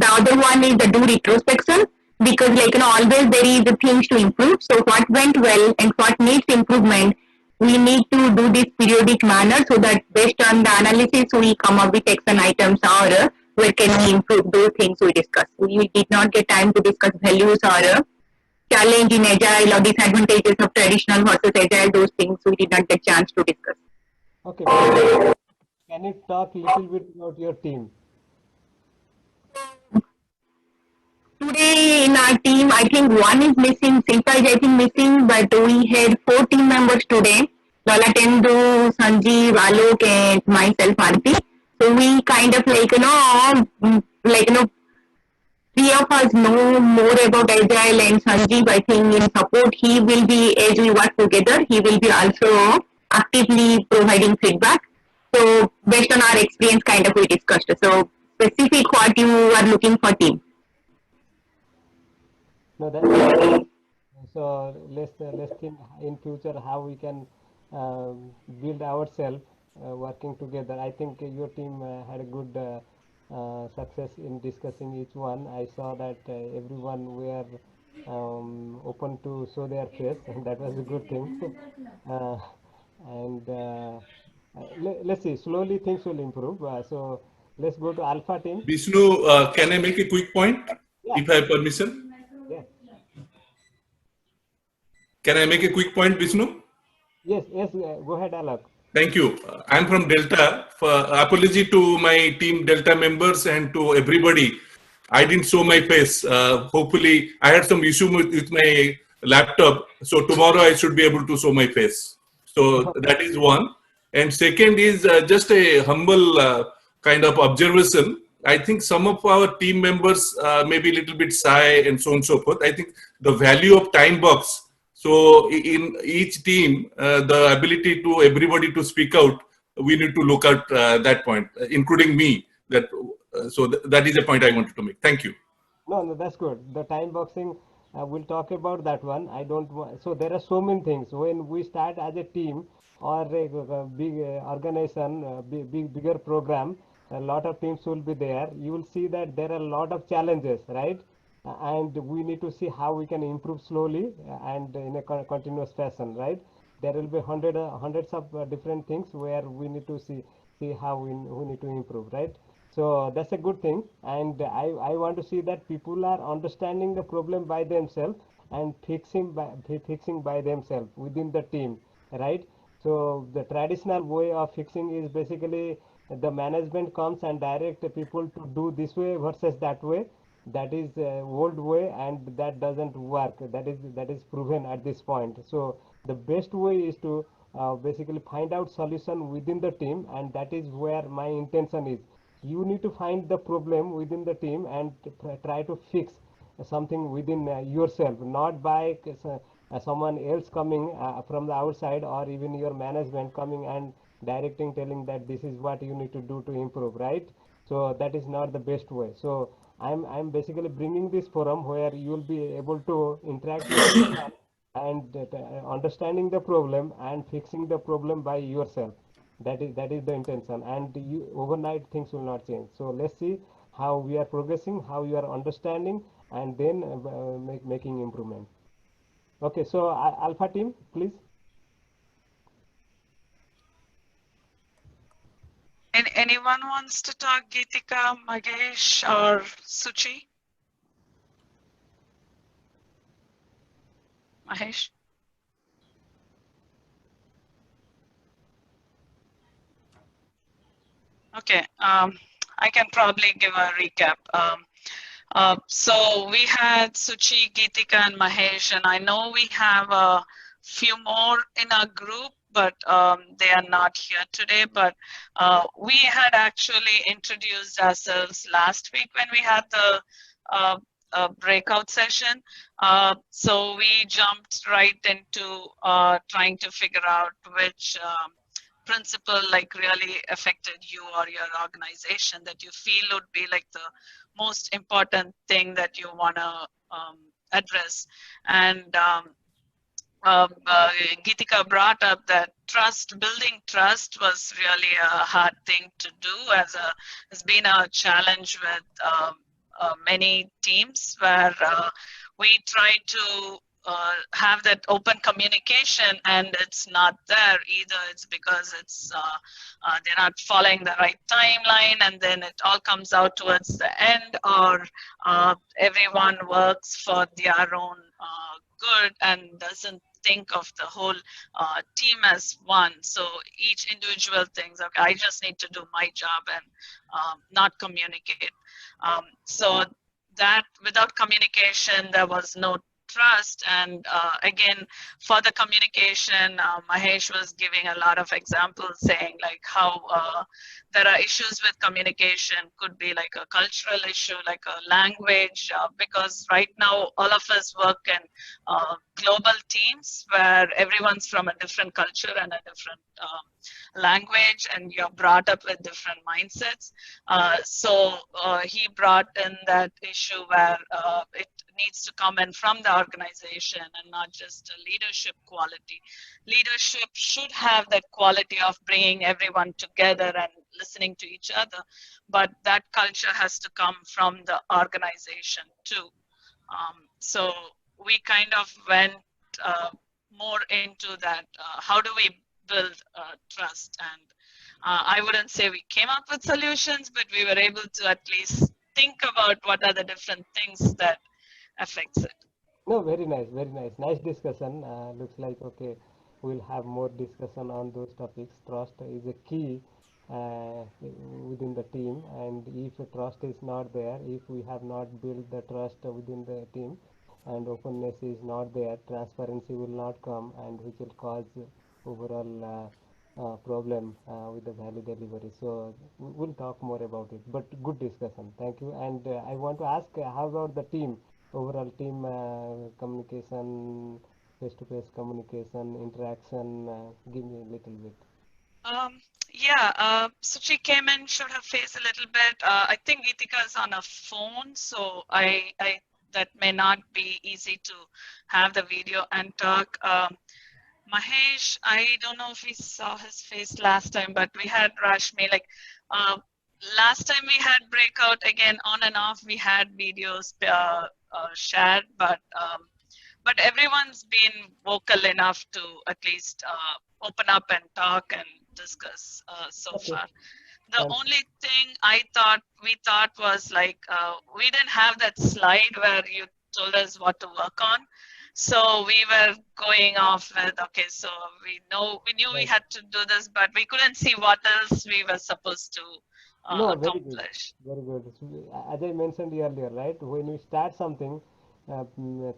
other one is the do retrospection, because, like, always there is things to improve. So what went well and what needs improvement, we need to do this periodic manner, so that based on the analysis we come up with action items, or where can we improve those things we discussed. We did not get time to discuss values or challenge in agile or disadvantages of traditional versus agile. Those things we did not get chance to discuss. Okay. Can you talk a little bit about your team? Today in our team, I think one is missing, Silpa is I think missing, but we had 4 team members today. Lalatendu, Sanjeev, Alok, and myself, Aarti. So we kind of, like, 3 of us know more about agile, and Sanjeev, I think in support, he will be, as we work together, he will be also actively providing feedback. So based on our experience, kind of we discussed. So specific what you are looking for team. No, that's so let's think in future how we can build ourselves working together. I think your team had a good success in discussing each one. I saw that everyone were open to show their face, and that was a good thing. Let's see, slowly things will improve. So let's go to Alpha team. Vishnu, can I make a quick point, if I have permission? Yeah. Can I make a quick point, Vishnu? Yes, go ahead, Alok. Thank you. I'm from Delta. Apology to my team Delta members and to everybody. I didn't show my face. Hopefully, I had some issue with my laptop. So tomorrow I should be able to show my face. So that is one. And second is just a humble kind of observation. I think some of our team members may be a little bit shy and so on and so forth. I think the value of time box. So in each team, the ability to everybody to speak out, we need to look at that point, including me. That is a point I wanted to make. Thank you. No, that's good. The time boxing, we'll talk about that one. I don't want, so there are so many things. When we start as a team or a big organization, bigger program, a lot of teams will be there. You will see that there are a lot of challenges, right? And we need to see how we can improve slowly and in a continuous fashion, right? There will be hundreds of different things where we need to see how we need to improve, right? So that's a good thing, and I want to see that people are understanding the problem by themselves and fixing by themselves within the team, right? So the traditional way of fixing is basically the management comes and direct people to do this way versus that way. That is old way, and that doesn't work. That is proven at this point. So the best way is to basically find out solution within the team, and that is where my intention is. You need to find the problem within the team and try to fix something within yourself, not by someone else coming from the outside, or even your management coming and directing, telling that this is what you need to do to improve, right? So that is not the best way. So I'm basically bringing this forum where you will be able to interact with everyone and understanding the problem and fixing the problem by yourself. That is the intention, and overnight things will not change. So let's see how we are progressing, how you are understanding, and then making improvement. Okay, so Alpha team, please. Anyone wants to talk? Geetika, Magesh, or Suchi? Mahesh? Okay, I can probably give a recap. So we had Suchi, Geetika, and Mahesh, and I know we have few more in our group, but they are not here today. But we had actually introduced ourselves last week when we had the breakout session. So we jumped right into trying to figure out which principle like really affected you or your organization that you feel would be like the most important thing that you want to address. And Geetika brought up that building trust was really a hard thing to do has been a challenge with many teams where we try to have that open communication and it's not there either. It's because they're not following the right timeline, and then it all comes out towards the end, or everyone works for their own good and doesn't think of the whole team as one. So each individual thinks, okay, I just need to do my job and not communicate. So that without communication, there was no trust. And again, for the communication, Mahesh was giving a lot of examples saying like how there are issues with communication, could be like a cultural issue, like a language, because right now all of us work in global teams where everyone's from a different culture and a different language, and you're brought up with different mindsets. So he brought in that issue where it needs to come in from the organization and not just a leadership quality. Leadership should have that quality of bringing everyone together and listening to each other, but that culture has to come from the organization too. So we kind of went more into that. How do we build trust? And I wouldn't say we came up with solutions, but we were able to at least think about what are the different things that affects it. No, very nice, very nice. Nice discussion. Looks like, okay, we'll have more discussion on those topics. Trust is a key within the team, and if trust is not there, if we have not built the trust within the team, and openness is not there, transparency will not come, and which will cause overall problem with the value delivery. So we'll talk more about it, but good discussion. Thank you. And I want to ask, how about the team? Overall team communication, face-to-face communication, interaction, give me a little bit. Yeah, so she came in, showed her face a little bit. I think Geetika is on a phone, so I that may not be easy to have the video and talk. Mahesh, I don't know if we saw his face last time, but we had Rashmi, like last time we had breakout again on and off, we had videos shared, but everyone's been vocal enough to at least open up and talk and discuss so Okay. far. The Thanks. only thing we thought was like we didn't have that slide where you told us what to work on. So we were going off with, okay, so we knew we Right. had to do this, but we couldn't see what else we were supposed to No, very good, accomplish. very good. As I mentioned earlier, right? When we start something,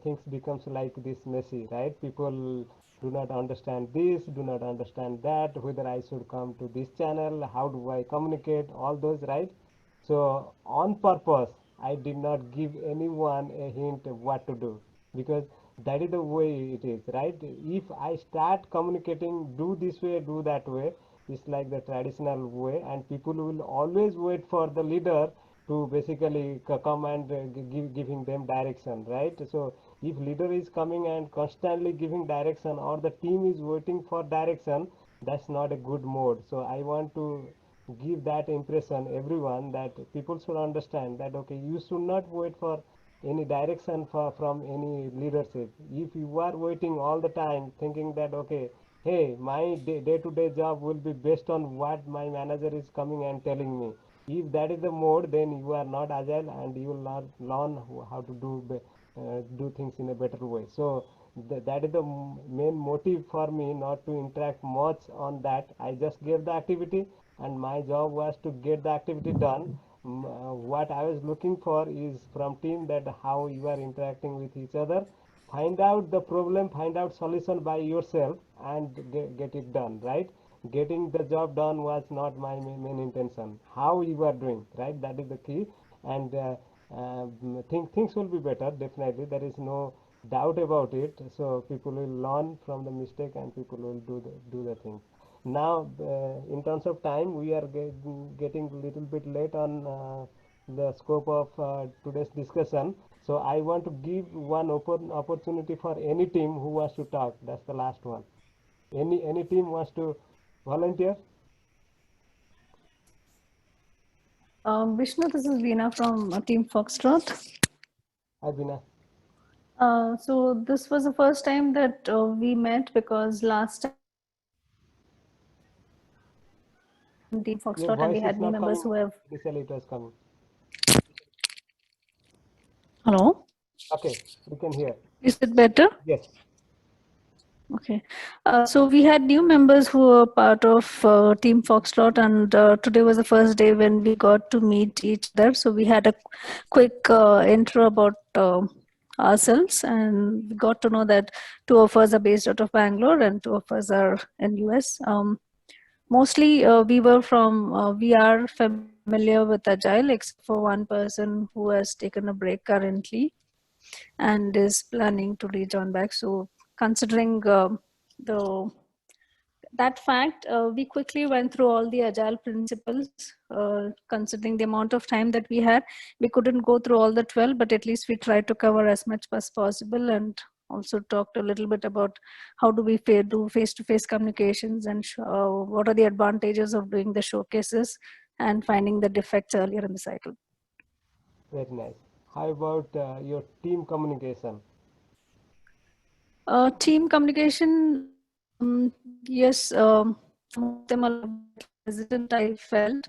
things becomes like this messy, right? People do not understand this, do not understand that, whether I should come to this channel, how do I communicate, all those, right? So on purpose, I did not give anyone a hint of what to do, because that is the way it is, right? If I start communicating, do this way, do that way, it's like the traditional way, and people will always wait for the leader to basically come and giving them direction, right? So if leader is coming and constantly giving direction, or the team is waiting for direction, that's not a good mode. So I want to give that impression everyone, that people should understand that, okay, you should not wait for any direction from any leadership. If you are waiting all the time thinking that, okay, hey, my day-to-day job will be based on what my manager is coming and telling me, if that is the mode, then you are not agile and you will not learn how to do things in a better way. So that is the main motive for me not to interact much on that. I just gave the activity, and my job was to get the activity done. What I was looking for is from team, that how you are interacting with each other, find out the problem, find out solution by yourself and get it done, right? Getting the job done was not my main intention. How you are doing, right? That is the key. And things will be better, definitely. There is no doubt about it. So people will learn from the mistake and people will do the thing. Now, in terms of time, we are getting a little bit late on the scope of today's discussion. So I want to give one open opportunity for any team who wants to talk. That's the last one. Any team wants to volunteer? Vishnu, this is Veena from Team Foxtrot. Hi, Veena. So this was the first time that we met because last time Team Your Foxtrot and we voice had is new not members coming. who have. Initially, it was coming. Hello? Okay, we can hear. Is it better? Yes. Okay. So we had new members who were part of Team Foxtrot, and today was the first day when we got to meet each other. So we had a quick intro about ourselves, and we got to know that two of us are based out of Bangalore and two of us are in US. Mostly we are familiar with Agile, except for one person who has taken a break currently and is planning to rejoin back. So considering that fact, we quickly went through all the Agile principles. Considering the amount of time that we had, we couldn't go through all the 12, but at least we tried to cover as much as possible, and also talked a little bit about how do we do face-to-face communications, and what are the advantages of doing the showcases and finding the defects earlier in the cycle. Very nice. How about your team communication? Team communication, yes, some of them are a bit hesitant, I felt,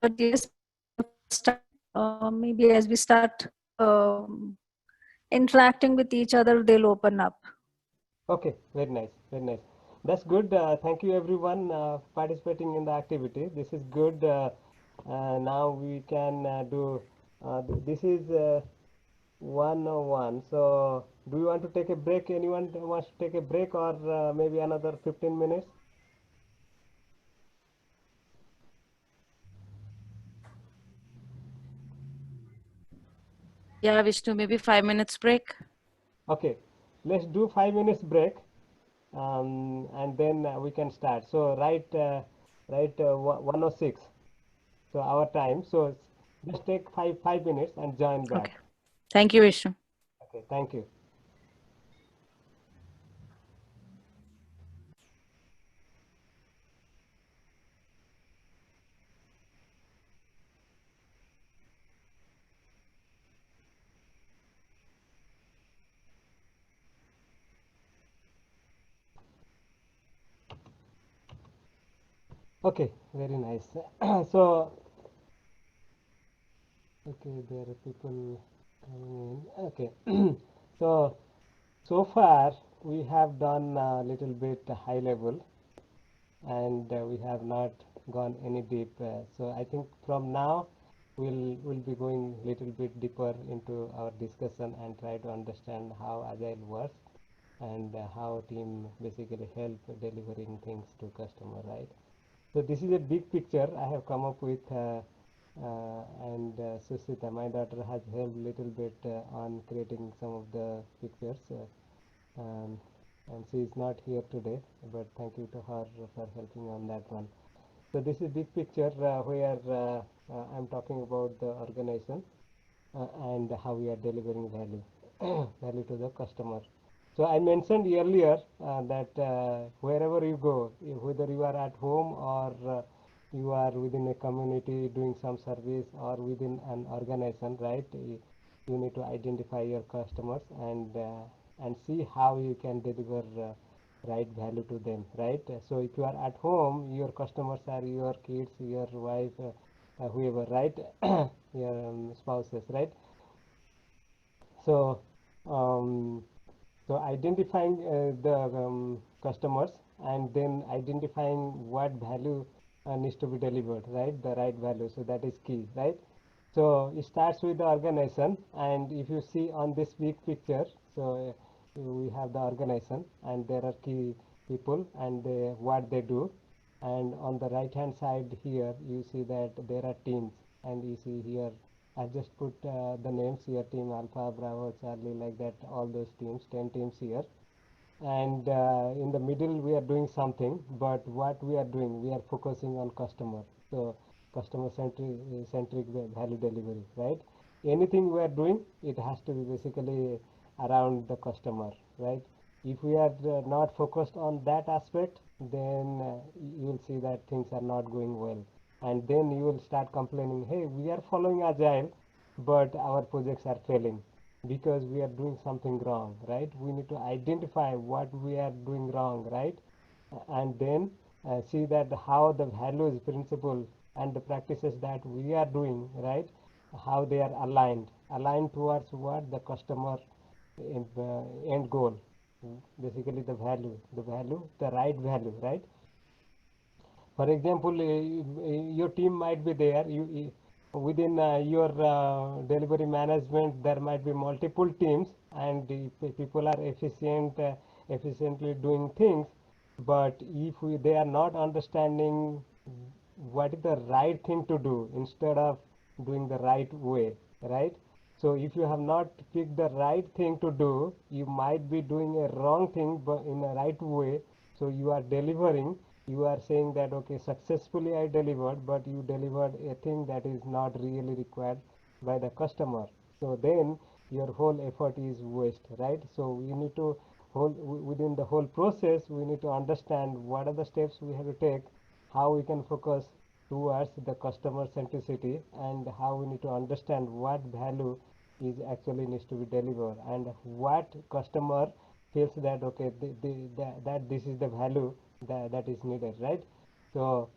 but yes, maybe as we start interacting with each other, they'll open up. Okay, very nice, very nice. That's good. Thank you everyone participating in the activity. This is good. Now we can do, this is 101. So do you want to take a break? Anyone wants to take a break, or maybe another 15 minutes? Yeah, Vishnu, maybe 5 minutes break. Okay, let's do 5 minutes break, and then we can start. So right 106. So our time. So just take five minutes and join back. Okay. Thank you, Vishnu. Okay, thank you. Okay, very nice. So, okay, there are people coming in. Okay, so far we have done a little bit high level, and we have not gone any deep. So I think from now we'll be going little bit deeper into our discussion and try to understand how Agile works and how team basically help delivering things to customer, right? So this is a big picture I have come up with, and Susita, my daughter, has helped little bit on creating some of the pictures, and she is not here today, but thank you to her for helping on that one. So this is big picture where I'm talking about the organization and how we are delivering value value to the customer. So I mentioned earlier that wherever you go, whether you are at home or you are within a community doing some service or within an organization, right? You need to identify your customers and see how you can deliver right value to them, right? So if you are at home, your customers are your kids, your wife, whoever, right? Your spouses, right? So so identifying the customers and then identifying what value needs to be delivered, right? The right value. So that is key, right? So it starts with the organization, and if you see on this big picture, so we have the organization, and there are key people and what they do. And on the right hand side here, you see that there are teams, and you see here I've just put the names here: Team Alpha, Bravo, Charlie, like that, all those teams, 10 teams here. And in the middle we are doing something, but what we are doing, we are focusing on customer. So customer centric value delivery, right? Anything we are doing, it has to be basically around the customer, right? If we are not focused on that aspect, then you will see that things are not going well, and then you will start complaining, hey, we are following agile, but our projects are failing because we are doing something wrong, right? We need to identify what we are doing wrong, right? And then see that how the values, principles, and the practices that we are doing, right? How they are aligned towards what the customer end goal, basically the right value, right? For example, your team might be there. Within your delivery management, there might be multiple teams, and if people are efficiently doing things. But if they are not understanding what is the right thing to do instead of doing the right way, right? So if you have not picked the right thing to do, you might be doing a wrong thing, but in a right way. So you are delivering, you are saying that, okay, successfully I delivered, but you delivered a thing that is not really required by the customer. So then your whole effort is waste, right? So we need to within the whole process, we need to understand what are the steps we have to take, how we can focus towards the customer centricity, and how we need to understand what value is actually needs to be delivered, and what customer feels that, okay, that this is the value that is needed, right? So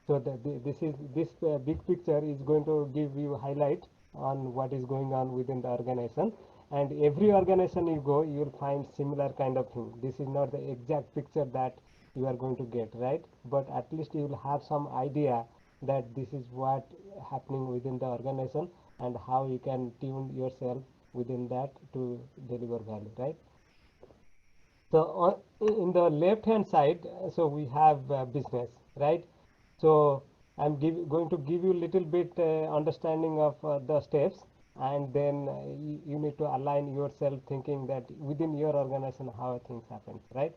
so this big picture is going to give you highlight on what is going on within the organization, and every organization you go, you will find similar kind of thing. This is not the exact picture that you are going to get, right? But at least you will have some idea that this is what happening within the organization, and how you can tune yourself within that to deliver value, right? So in the left hand side, so we have business, right? So I'm going to give you a little bit understanding of the steps, and then you need to align yourself, thinking that within your organization how things happen, right?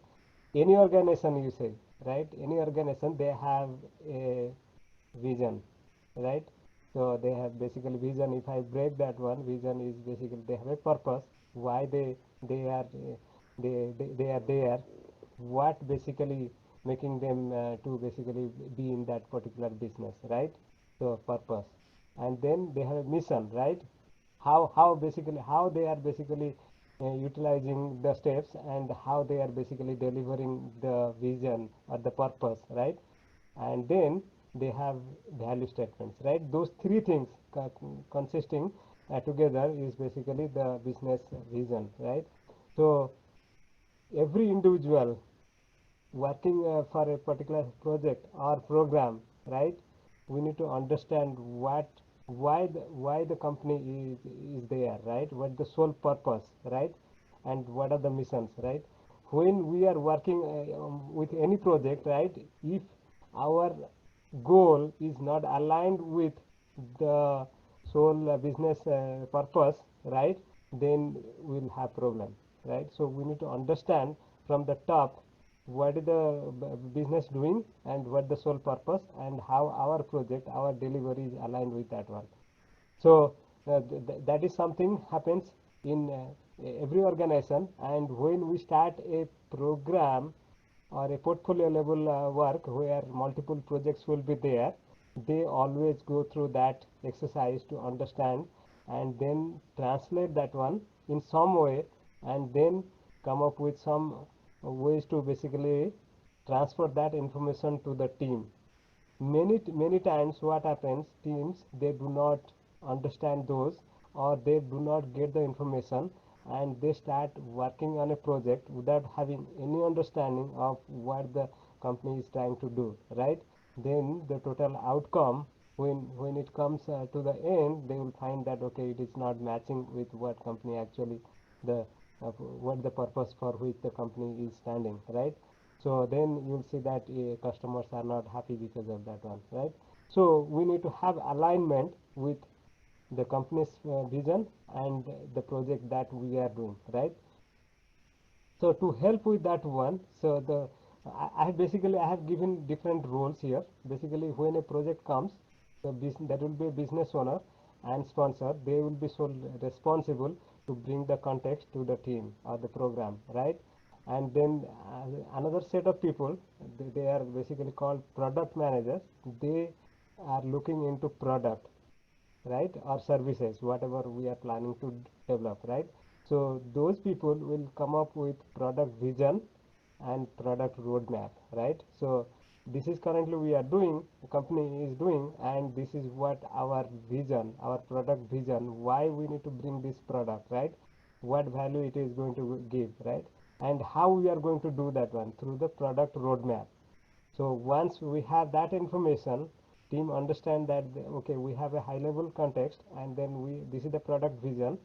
Any organization, you say, right? Any organization, they have a vision, right? So they have basically vision. If I break that one, vision is basically they have a purpose, why they are they are there, what basically making them to basically be in that particular business, right? So purpose, and then they have a mission, right? How basically how they are basically utilizing the steps, and how they are basically delivering the vision or the purpose, right? And then they have value statements, right? Those three things consisting together is basically the business vision, right? So every individual working for a particular project or program, right? We need to understand why the company is there, right? What the sole purpose, right? And what are the missions, right? When we are working with any project, right? If our goal is not aligned with the sole business purpose, right? Then we'll have problem, right? So we need to understand from the top what is the business doing, and what the sole purpose, and how our project, our delivery is aligned with that one. So that is something happens in every organization, and when we start a program or a portfolio level work where multiple projects will be there, they always go through that exercise to understand, and then translate that one in some way, and then come up with some ways to basically transfer that information to the team. Many times what happens, teams, they do not understand those, or they do not get the information, and they start working on a project without having any understanding of what the company is trying to do, right? Then the total outcome, when it comes to the end, they will find that, okay, it is not matching with what company actually the what the purpose for which the company is standing, right? So then you'll see that customers are not happy because of that one, right? So we need to have alignment with the company's vision and the project that we are doing, right? So to help with that one, so I have basically I have given different roles here. Basically, when a project comes, there will be a business owner and sponsor. They will be sole responsible to bring the context to the team or the program, right? And then another set of people, they are basically called product managers. They are looking into product, right, or services, whatever we are planning to develop, right? So those people will come up with product vision and product roadmap, right? So this is currently we are doing, the company is doing, and this is what our vision, our product vision, why we need to bring this product, right? What value it is going to give, right? And how we are going to do that one through the product roadmap. So once we have that information, team understand that okay, we have a high level context, and then this is the product vision.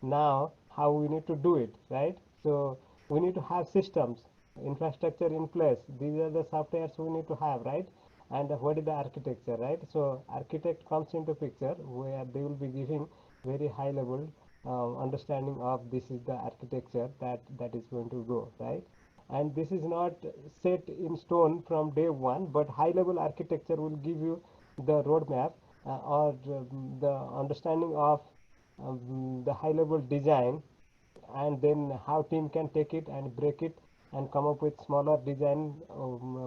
Now how we need to do it, right? So we need to have systems, infrastructure in place. These are the softwares we need to have, right? And what is the architecture, right? So architect comes into picture where they will be giving very high level understanding of this is the architecture that is going to go, right? And this is not set in stone from day one, but high level architecture will give you the roadmap or the understanding of the high level design, and then how team can take it and break it and come up with smaller design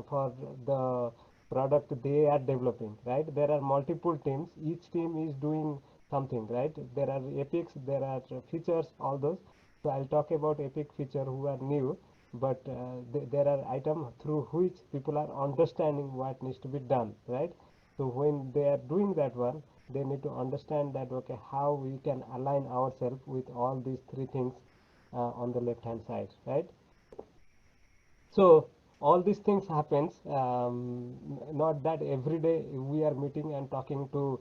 for the product they are developing, right? There are multiple teams, each team is doing something, right? There are epics, there are features, all those. So I'll talk about epic feature who are new, but there are items through which people are understanding what needs to be done, right? So when they are doing that one, they need to understand that okay, how we can align ourselves with all these three things on the left hand side, right? So all these things happens, not that every day we are meeting and talking to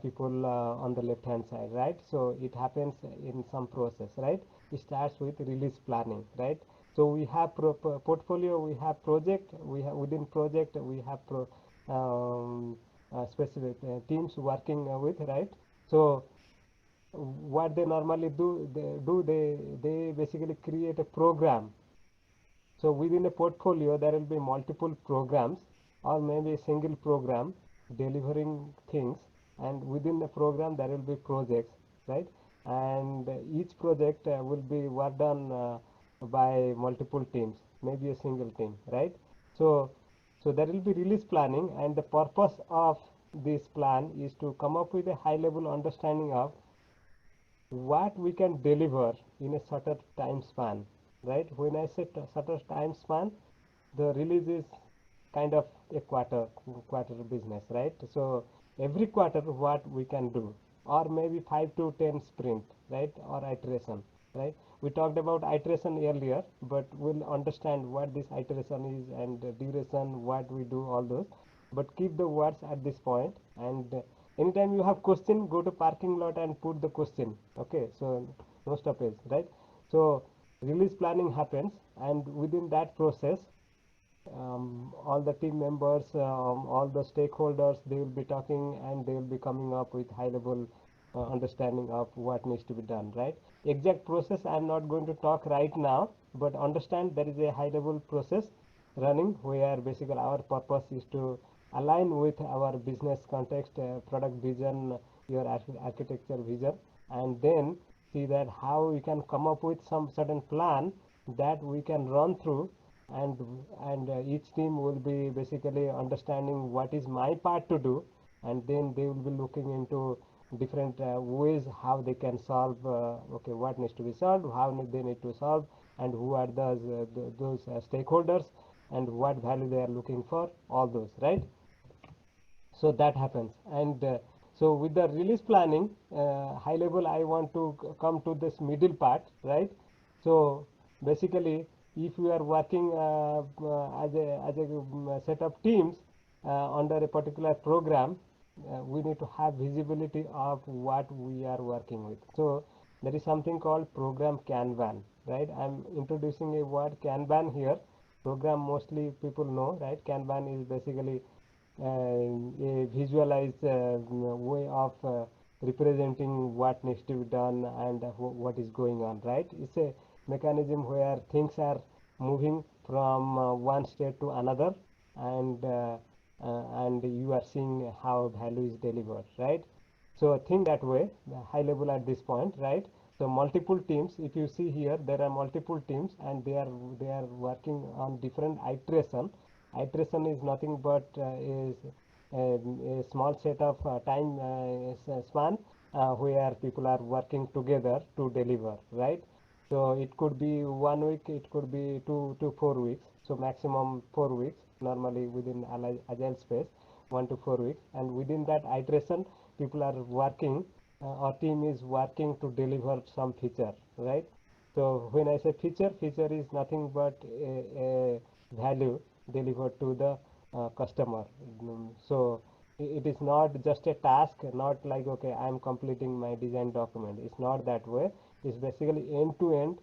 people on the left hand side, right? So it happens in some process, right? It starts with release planning, right? So we have portfolio, we have project, we have within project, we have specific teams working with, right? So what they normally do, they basically create a program. So within a portfolio, there will be multiple programs or maybe a single program delivering things, and within the program there will be projects, right? And each project will be worked on by multiple teams, maybe a single team, right? So there will be release planning, and the purpose of this plan is to come up with a high level understanding of what we can deliver in a certain time span, right? When I say certain time span, the release is kind of a quarter business, right? So every quarter what we can do, or maybe 5 to 10 sprint, right? Or iteration, right? We talked about iteration earlier, but we'll understand what this iteration is and the duration, what we do, all those. But keep the words at this point, and anytime you have question, go to parking lot and put the question. Okay, so no stoppage, right? So release planning happens, and within that process, all the team members, all the stakeholders, they will be talking and they will be coming up with high level understanding of what needs to be done, right? Exact process I am not going to talk right now, but understand there is a high level process running where basically our purpose is to align with our business context, product vision, your architecture vision, and then see that how we can come up with some certain plan that we can run through, and each team will be basically understanding what is my part to do, and then they will be looking into different ways how they can solve okay, what needs to be solved, how they need to solve, and who are those stakeholders, and what value they are looking for, all those, right? So that happens, and so with the release planning, high level, I want to come to this middle part, right? So basically, if you are working as a set of teams under a particular program, we need to have visibility of what we are working with. So there is something called program Kanban, right? I'm introducing a word Kanban here. Program mostly people know, right? Kanban is basically a visualized way of representing what needs to be done and what is going on, right? It's a mechanism where things are moving from one state to another, and you are seeing how value is delivered, right? So think that way, high level at this point, right? So multiple teams, if you see here, there are multiple teams and they are working on different iteration. Iteration is nothing but is a small set of time span where people are working together to deliver, right? So it could be 1 week, it could be 2 to 4 weeks. So maximum 4 weeks normally within agile space, 1 to 4 weeks, and within that iteration, people are working. Our team is working to deliver some feature, right? So when I say feature, feature is nothing but a value delivered to the customer. So it is not just a task, not like, okay, I am completing my design document. It's not that way. It's basically end-to-end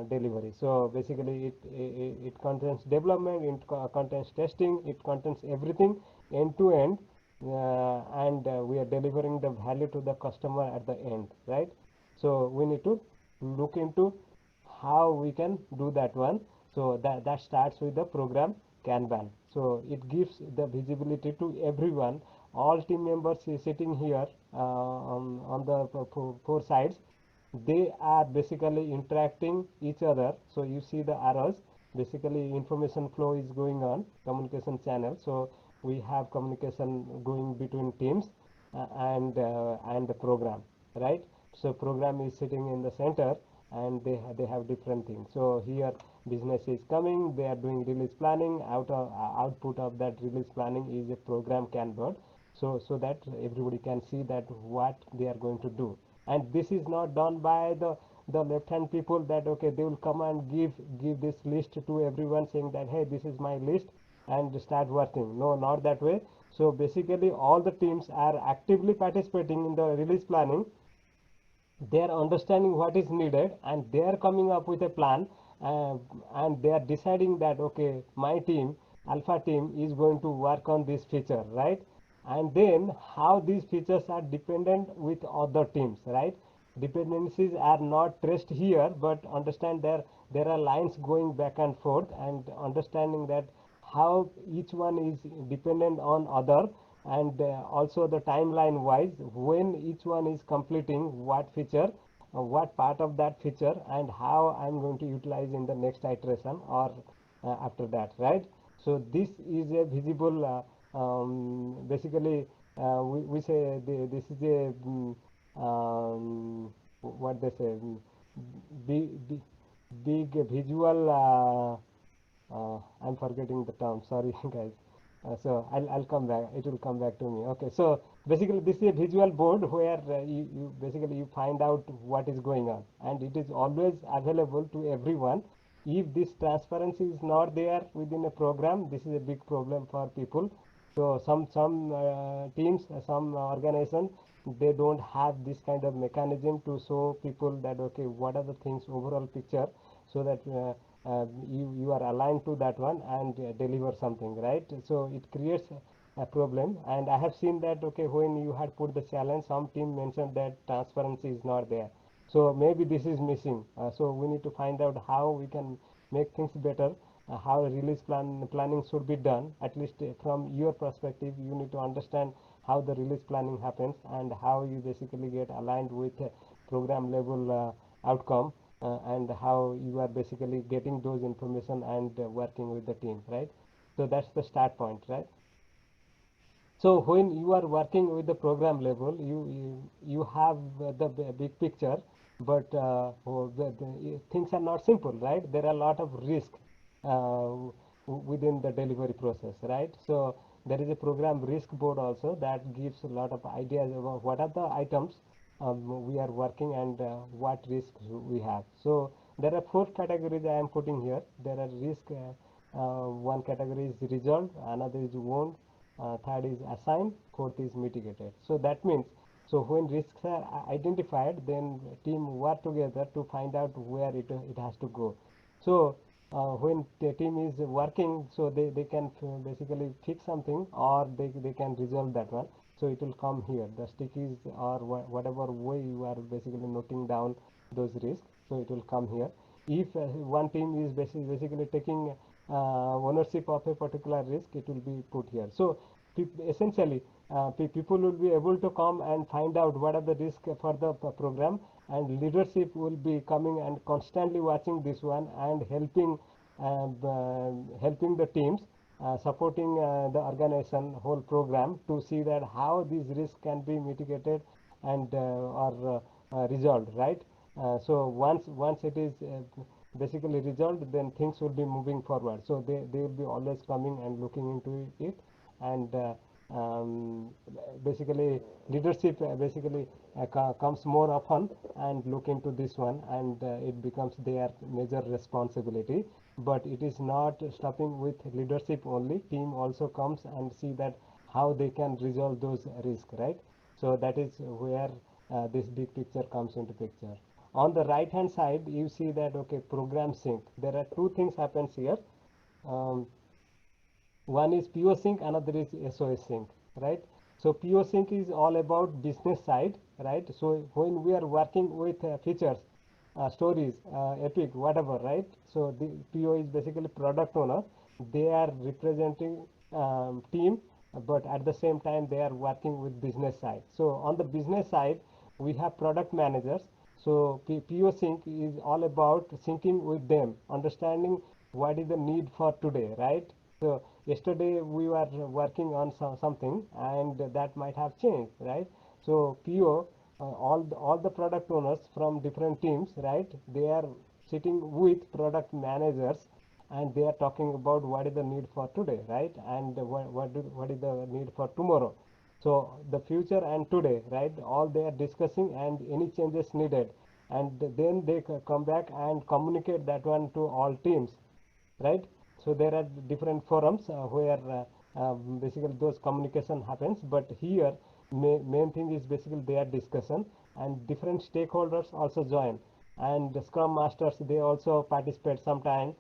delivery. So basically it contains development, it contains testing, it contains everything end-to-end, and we are delivering the value to the customer at the end, right? So we need to look into how we can do that one. So that starts with the program Kanban. So it gives the visibility to everyone. All team members is sitting here on the four sides. They are basically interacting each other. So you see the arrows, basically information flow is going on, communication channel. So we have communication going between teams and the program, right? So program is sitting in the center, and they have different things. So here business is coming, they are doing release planning. Output of that release planning is a program Kanban, so that everybody can see that what they are going to do. And this is not done by the left hand people, that okay, they will come and give this list to everyone saying that, hey, this is my list, and start working. No, not that way. So basically all the teams are actively participating in the release planning. They are understanding what is needed, and they are coming up with a plan, and they are deciding that, okay, my team, alpha team, is going to work on this feature, right? And then how these features are dependent with other teams, right? Dependencies are not traced here, but understand there are lines going back and forth, and understanding that how each one is dependent on other, and also the timeline wise, when each one is completing what feature, what part of that feature, and how I'm going to utilize in the next iteration or after that, right? So this is a visible, basically we say this is a what they say, big, big visual, I'm forgetting the term, sorry guys. So I'll come back, it will come back to me. Okay, so basically this is a visual board where you basically you find out what is going on, and it is always available to everyone. If this transparency is not there within a program, this is a big problem for people. So some teams, some organizations, they don't have this kind of mechanism to show people that, okay, what are the things, overall picture, so that you are aligned to that one and deliver something, right? So it creates a problem. And I have seen that, okay, when you had put the challenge, some team mentioned that transparency is not there. So maybe this is missing. So we need to find out how we can make things better, how release planning should be done. At least from your perspective, you need to understand how the release planning happens, and how you basically get aligned with program level outcome, and how you are basically getting those information and working with the team, right? So that's the start point, right? So when you are working with the program level, you have the big picture, but the things are not simple, right? There are a lot of risk within the delivery process, right? So there is a program risk board also that gives a lot of ideas about what are the items we are working, and what risks we have. So there are 4 categories I am putting here. There are risk. One category is resolved, another is wound, third is assigned, fourth is mitigated. So that means So when risks are identified, then team work together to find out where it has to go. So when the team is working, so they can basically fix something, or they can resolve that one. So it will come here, the stickies or whatever way you are basically noting down those risks. So it will come here. If one team is basically taking ownership of a particular risk, it will be put here. So essentially, people will be able to come and find out what are the risks for the program, and leadership will be coming and constantly watching this one and helping helping the teams, supporting the organization whole program to see that how these risks can be mitigated and or resolved, right? So once it is basically resolved, then things will be moving forward. So they will be always coming and looking into it, and basically leadership comes more often and look into this one, and it becomes their major responsibility. But it is not stopping with leadership only. Team also comes and see that how they can resolve those risks, right? So that is where this big picture comes into picture. On the right hand side, you see that okay, program sync. There are two things happens here. One is PO sync, another is SOS sync, right? So PO sync is all about business side, right? So when we are working with features, stories, epic, whatever, right? So the PO is basically product owner. They are representing team, but at the same time they are working with business side. So on the business side, we have product managers. So PO sync is all about syncing with them, understanding what is the need for today, right? So yesterday we were working on something, and that might have changed, right? So PO, all the product owners from different teams, right? They are sitting with product managers, and they are talking about what is the need for today, right? And what is the need for tomorrow. So the future and today, right? All they are discussing, and any changes needed, and then they come back and communicate that one to all teams, right? So there are different forums where basically those communication happens, but here main thing is basically their discussion, and different stakeholders also join, and the scrum masters, they also participate sometime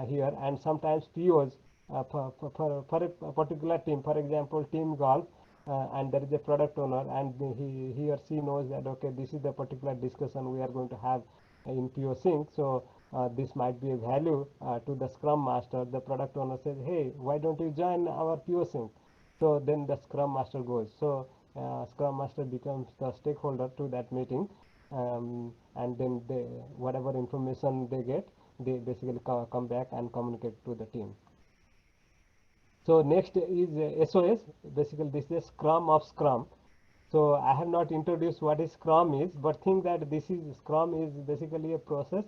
here, and sometimes POs for a particular team, for example team golf, and there is a product owner, and he or she knows that okay, this is the particular discussion we are going to have in PO sync. So this might be a value to the scrum master. The product owner says, hey, why don't you join our PO sync? So then the scrum master goes. So scrum master becomes the stakeholder to that meeting, and then whatever information they get, they basically come back and communicate to the team. So next is SOS. Basically this is Scrum of Scrum. So I have not introduced what is Scrum is, but think that this is Scrum is basically a process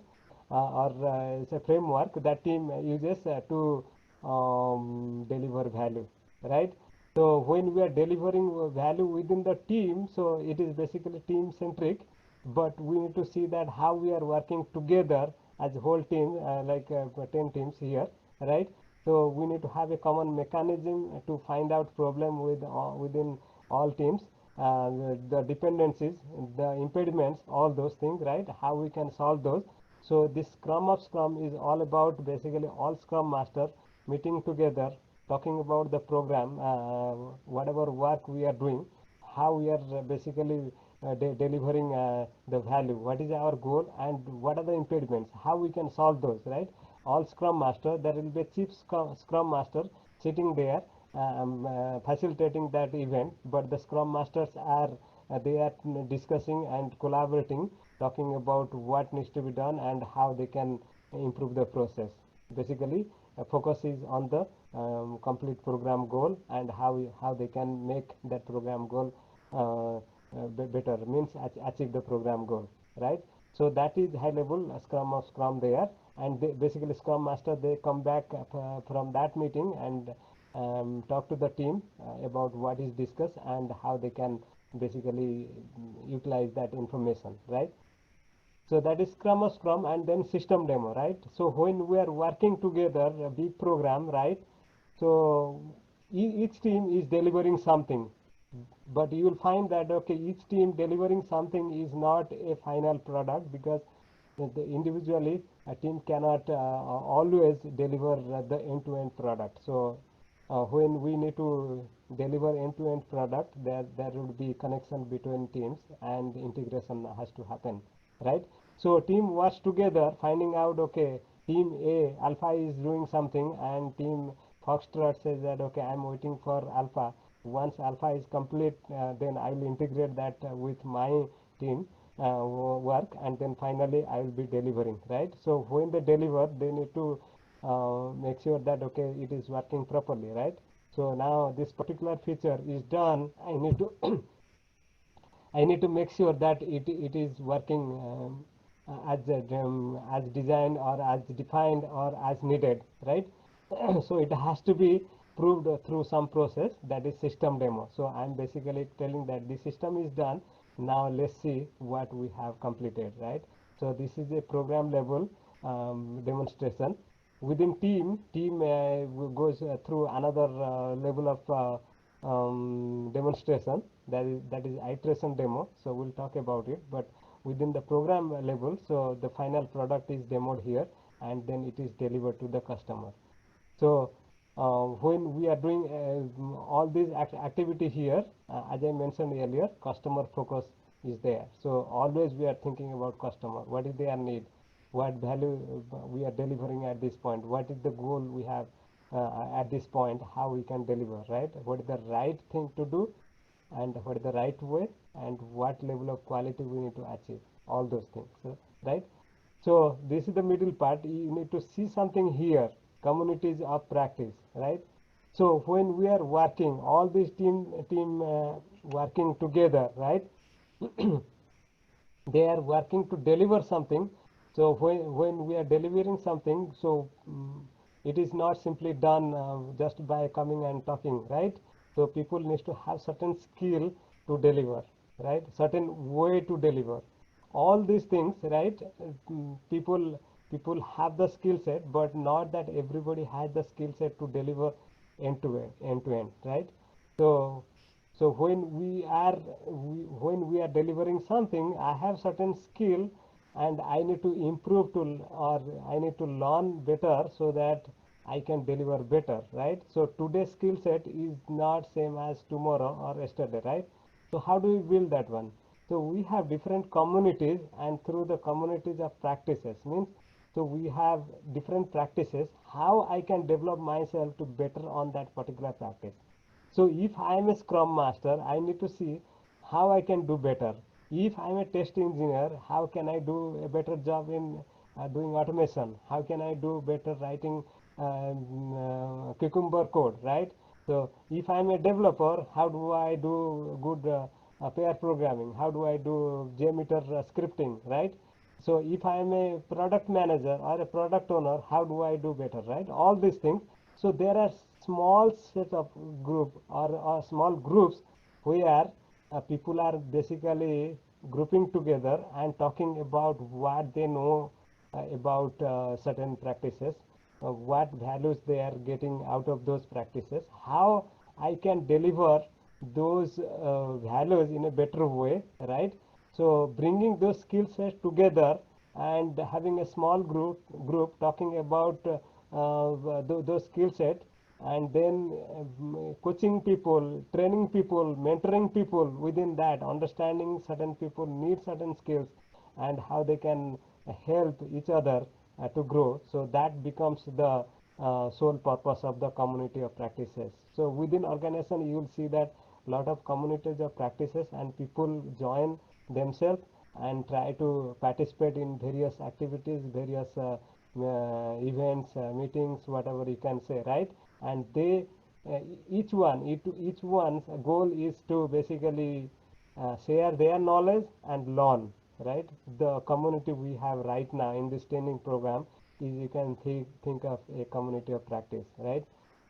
or it's a framework that team uses to deliver value, right? So when we are delivering value within the team, so it is basically team centric, but we need to see that how we are working together as a whole team, like 10 teams here, right? So we need to have a common mechanism to find out problem within all teams, the dependencies, the impediments, all those things, right? How we can solve those. So this Scrum of Scrum is all about basically all Scrum Master meeting together, talking about the program, whatever work we are doing, how we are basically delivering the value, what is our goal, and what are the impediments, how we can solve those, right? All Scrum Master, there will be a chief Scrum Master sitting there facilitating that event, but the Scrum Masters are they are discussing and collaborating, talking about what needs to be done and how they can improve the process. Basically, focus is on the complete program goal and how they can make that program goal better, means achieve the program goal, right? So that is high level Scrum of Scrum there, and basically Scrum Master, they come back from that meeting and talk to the team about what is discussed and how they can basically utilize that information, right? So that is Scrum of Scrum, and then system demo, right? So when we are working together, a big program, right? So each team is delivering something. but you will find that okay, each team delivering something is not a final product, because individually a team cannot always deliver the end-to-end product. So when we need to deliver end-to-end product, there would be connection between teams and integration has to happen, right? So team works together, finding out okay, team A alpha is doing something and team Foxtrot says that okay, I'm waiting for alpha. Once alpha is complete, then I will integrate that with my team work, and then finally I will be delivering, right? So when they deliver, they need to make sure that okay, it is working properly, right? So now this particular feature is done, I need to I need to make sure that it is working as designed or as defined or as needed, right? So it has to be proved through some process, that is system demo. So I'm basically telling that the system is done. Now let's see what we have completed, right? So this is a program level demonstration. Within team goes through another level of demonstration, that is iteration demo. So we'll talk about it, but within the program level, so the final product is demoed here and then it is delivered to the customer. So when we are doing all these activity here, as I mentioned earlier, customer focus is there. So always we are thinking about customer, what is their need, what value we are delivering at this point, what is the goal we have at this point, how we can deliver, right? What is the right thing to do, and what is the right way, and what level of quality we need to achieve, all those things, right? So this is the middle part. You need to see something here, communities of practice, right? So when we are working, all these team working together, right? They are working to deliver something. So when we are delivering something, so it is not simply done just by coming and talking, right? So people need to have certain skill to deliver, right? Certain way to deliver. All these things, right? People have the skill set, but not that everybody has the skill set to deliver end to end, right? So so when we are delivering something, I have certain skill and I need to improve to, or I need to learn better so that I can deliver better, right? So today's skill set is not same as tomorrow or yesterday, right? So how do we build that one? So we have different communities, and through the communities of practices means, so we have different practices, how I can develop myself to better on that particular practice. So if I am a scrum master, I need to see how I can do better. If I am a test engineer, how can I do a better job in doing automation? How can I do better writing Cucumber code, right? So if I am a developer, how do I do good pair programming? How do I do JMeter scripting, right? So if I am a product manager or a product owner, how do I do better, right? All these things. So there are small set of group or small groups where people are basically grouping together and talking about what they know about certain practices, what values they are getting out of those practices, how I can deliver those values in a better way, right? So bringing those skill sets together and having a small group talking about those skill set, and then coaching people, training people, mentoring people within that, understanding certain people need certain skills and how they can help each other to grow. So that becomes the sole purpose of the community of practices. So within organization, you will see that lot of communities of practices and people join themselves and try to participate in various activities, various events, meetings, whatever you can say, right? And they each one's goal is to basically share their knowledge and learn, right? The community we have right now in this training program is, you can think of a community of practice, right?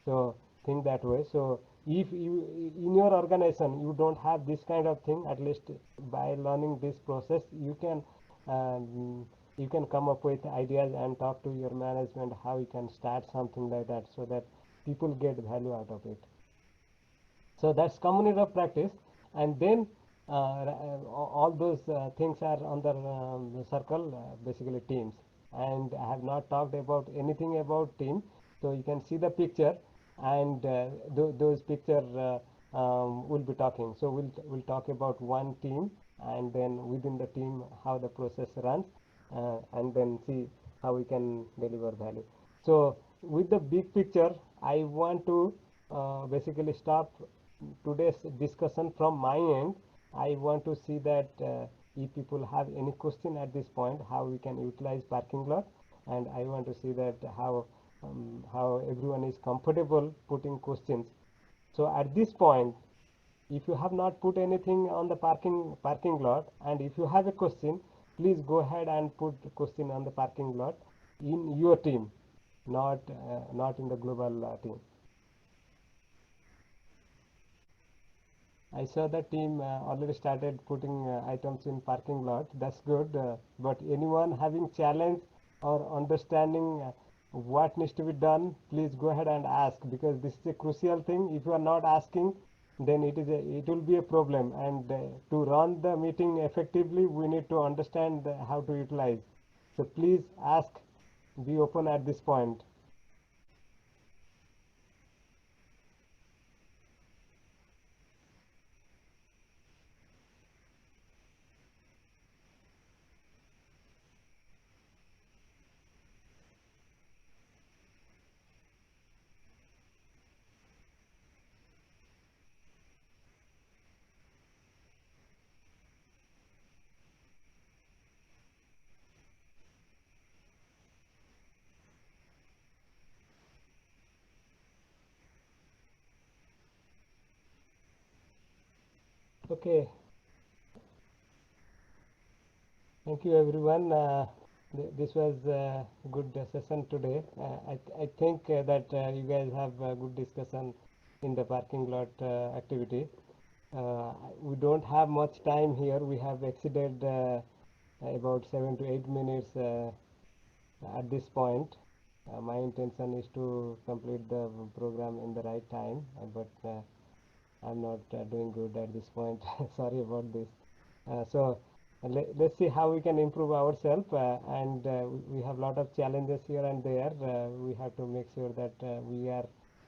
So think that way. So if you in your organization you don't have this kind of thing, at least by learning this process you can come up with ideas and talk to your management how you can start something like that so that people get value out of it. So that's community of practice. and then all those things are on the circle, basically teams. And I have not talked about anything about team, so you can see the picture, and those picture will be talking. So we'll talk about one team, and then within the team how the process runs, and then see how we can deliver value. So with the big picture, I want to basically stop today's discussion from my end. I want to see that if people have any question at this point, how we can utilize parking lot, and I want to see that how everyone is comfortable putting questions. So at this point, if you have not put anything on the parking lot, and if you have a question, please go ahead and put the question on the parking lot in your team, not in the global team. I saw the team already started putting items in parking lot. That's good. But anyone having challenge or understanding what needs to be done, please go ahead and ask, because this is a crucial thing. If you are not asking, then it will be a problem. And to run the meeting effectively, we need to understand how to utilize. So please ask, be open at this point. Okay. Thank you, everyone. This was a good session today. I think that you guys have a good discussion in the parking lot activity. We don't have much time here. We have exceeded about 7 to 8 minutes at this point. My intention is to complete the program in the right time, but I'm not doing good at this point. Sorry about this. So let's see how we can improve ourselves, and we have a lot of challenges here and there. We have to make sure that we are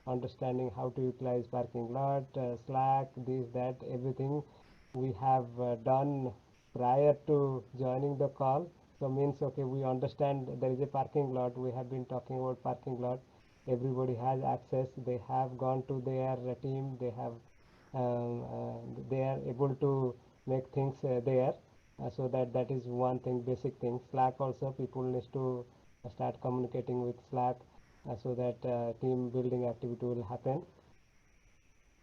understanding how to utilize parking lot, Slack, this, that, everything we have done prior to joining the call. So means, okay, we understand there is a parking lot. We have been talking about parking lot. Everybody has access. They have gone to their team. They have they are able to make things there. So that is one thing, basic thing. Slack also, people needs to start communicating with Slack so that team building activity will happen.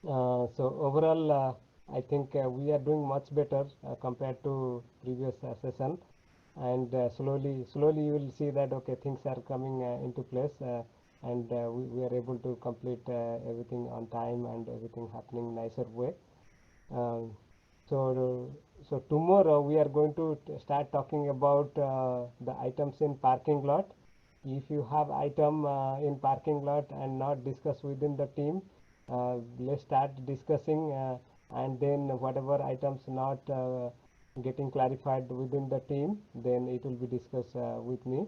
So overall, I think we are doing much better compared to previous session, and slowly you will see that okay, things are coming into place, and we are able to complete everything on time and everything happening nicer way. Um, so tomorrow we are going to start talking about the items in parking lot. If you have item in parking lot and not discussed within the team, let's start discussing, and then whatever items not getting clarified within the team, then it will be discussed with me,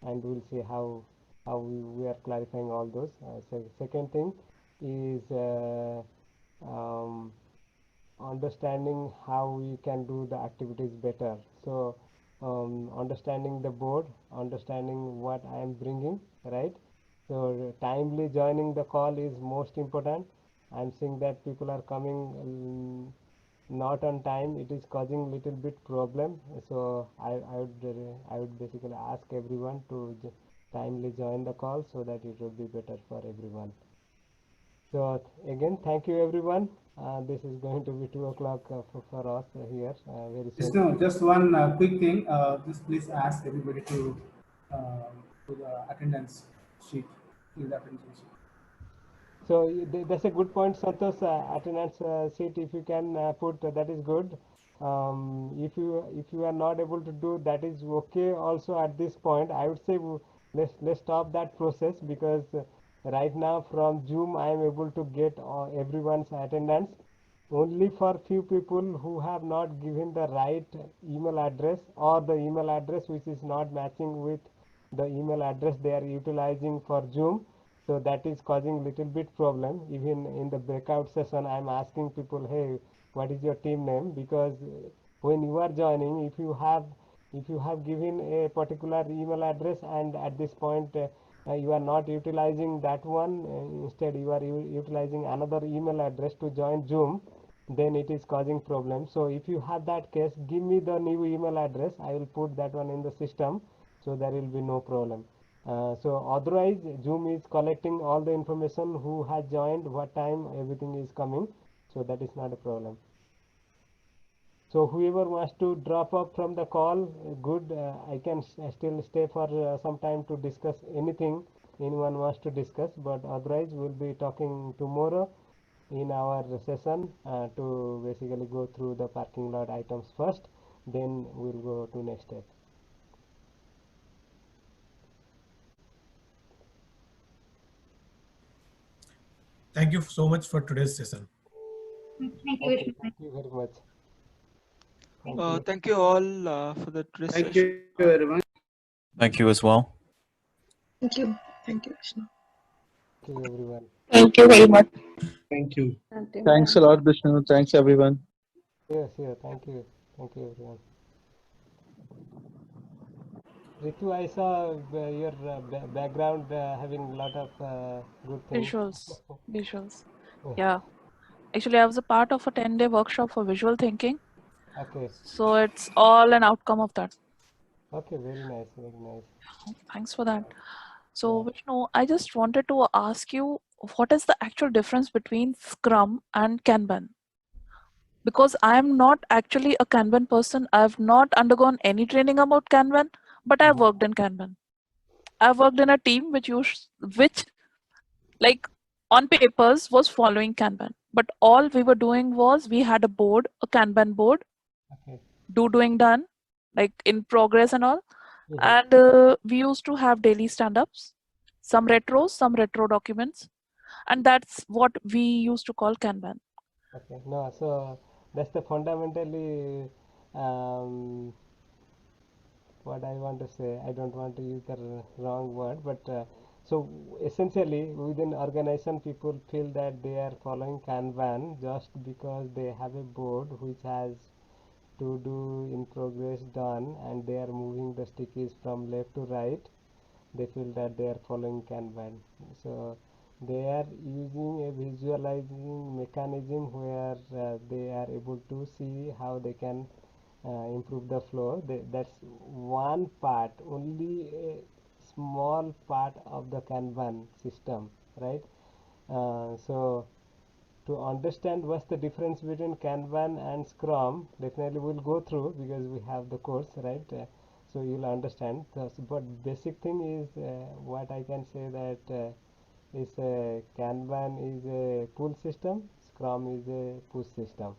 and we'll see how we are clarifying all those. So second thing is understanding how we can do the activities better. So understanding the board, understanding what I am bringing, right? So timely joining the call is most important. I'm seeing that people are coming not on time. It is causing little bit problem. So I would basically ask everyone to timely join the call so that it will be better for everyone. So again, thank you everyone. This is going to be 2 o'clock for us here very soon. No, just one quick thing. Just please ask everybody to the attendance sheet. In the attendance sheet. So that's a good point, Santosh. Attendance sheet, if you can put, that is good. If you are not able to do, that is okay. Also at this point, I would say let's stop that process, because right now from Zoom I am able to get everyone's attendance. only for few people who have not given the right email address, or the email address which is not matching with the email address they are utilizing for Zoom. So that is causing little bit problem. Even in the breakout session, I'm asking people, hey, what is your team name? Because when you are joining, if you have given a particular email address, and at this point you are not utilizing that one, instead you are utilizing another email address to join Zoom, then it is causing problem. So if you have that case, give me the new email address, I will put that one in the system, so there will be no problem. So otherwise, Zoom is collecting all the information, who has joined, what time, everything is coming, so that is not a problem. So whoever wants to drop off from the call, good. I can still stay for some time to discuss anything anyone wants to discuss, but otherwise we'll be talking tomorrow in our session to basically go through the parking lot items first, then we'll go to next step. Thank you so much for today's session. Okay, thank you very much. Thank you all for the Thank you, discussion. everyone. Thank you as well. Thank you. Thank you, Vishnu. Thank you, everyone. Thank you very much. Thank you. Thanks a lot, Vishnu. Thanks, everyone. Yes, thank you everyone. Ritu, I saw your background having a lot of good things. Visuals. Yeah. Actually, I was a part of a 10-day workshop for visual thinking. Okay. So it's all an outcome of that. Okay, very nice, very nice. Thanks for that. So, Vishnu, I just wanted to ask you, what is the actual difference between Scrum and Kanban? Because I am not actually a Kanban person. I've not undergone any training about Kanban, but I've worked in Kanban. I've worked in a team which like on papers was following Kanban, but all we were doing was we had a board, a Kanban board, Okay. doing done, like in progress and all. And we used to have daily stand-ups, some retro documents, and that's what we used to call Kanban. Okay, no, so that's the fundamentally what I want to say. I don't want to use the wrong word, but so essentially within organization, people feel that they are following Kanban just because they have a board which has to do, in progress, done, and they are moving the stickies from left to right. They feel that they are following Kanban. So they are using a visualizing mechanism where they are able to see how they can improve the flow. That's one part, only a small part of the Kanban system, right? So to understand what's the difference between Kanban and Scrum, definitely we'll go through because we have the course, right? So you'll understand. But basic thing is what I can say that is Kanban is a pull system, Scrum is a push system.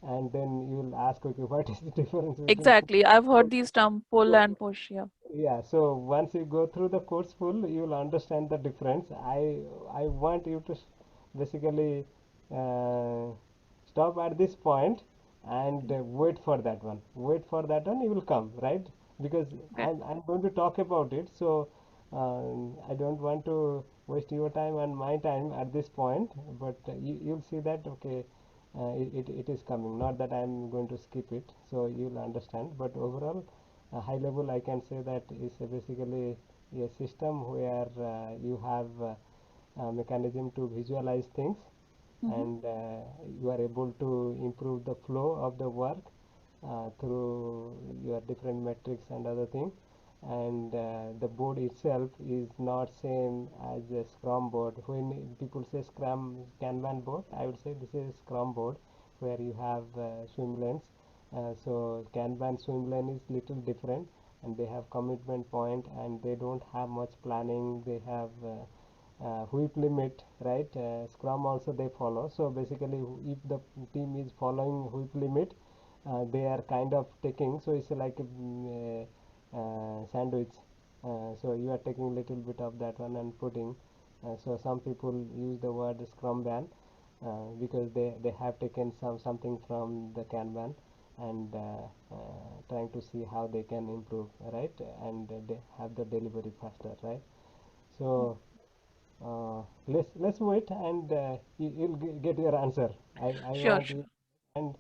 And then you'll ask, okay, what is the difference between Exactly. I've heard these terms pull and push. Yeah. Yeah, so once you go through the course full, you'll understand the difference. I want you to basically uh, stop at this point and wait for that one. Wait for that one, you will come, right? Because I'm going to talk about it, so I don't want to waste your time and my time at this point, but you'll see that, okay, it is coming. Not that I'm going to skip it, so you'll understand. But overall, high level, I can say that is basically a system where you have a mechanism to visualize things, and you are able to improve the flow of the work through your different metrics and other things. And the board itself is not same as a Scrum board. When people say Scrum Kanban board, I would say this is Scrum board where you have swim lanes. So Kanban swim lane is little different, and they have commitment point, and they don't have much planning. They have whip limit, right? Scrum also they follow. So basically, if the team is following whip limit, they are kind of taking. So it's like a sandwich. So you are taking little bit of that one and putting. So some people use the word Scrum ban. because they have taken something from the Kanban and trying to see how they can improve, right? And they have the delivery faster, right? So let's wait and you'll get your answer. I Sure, want sure. you and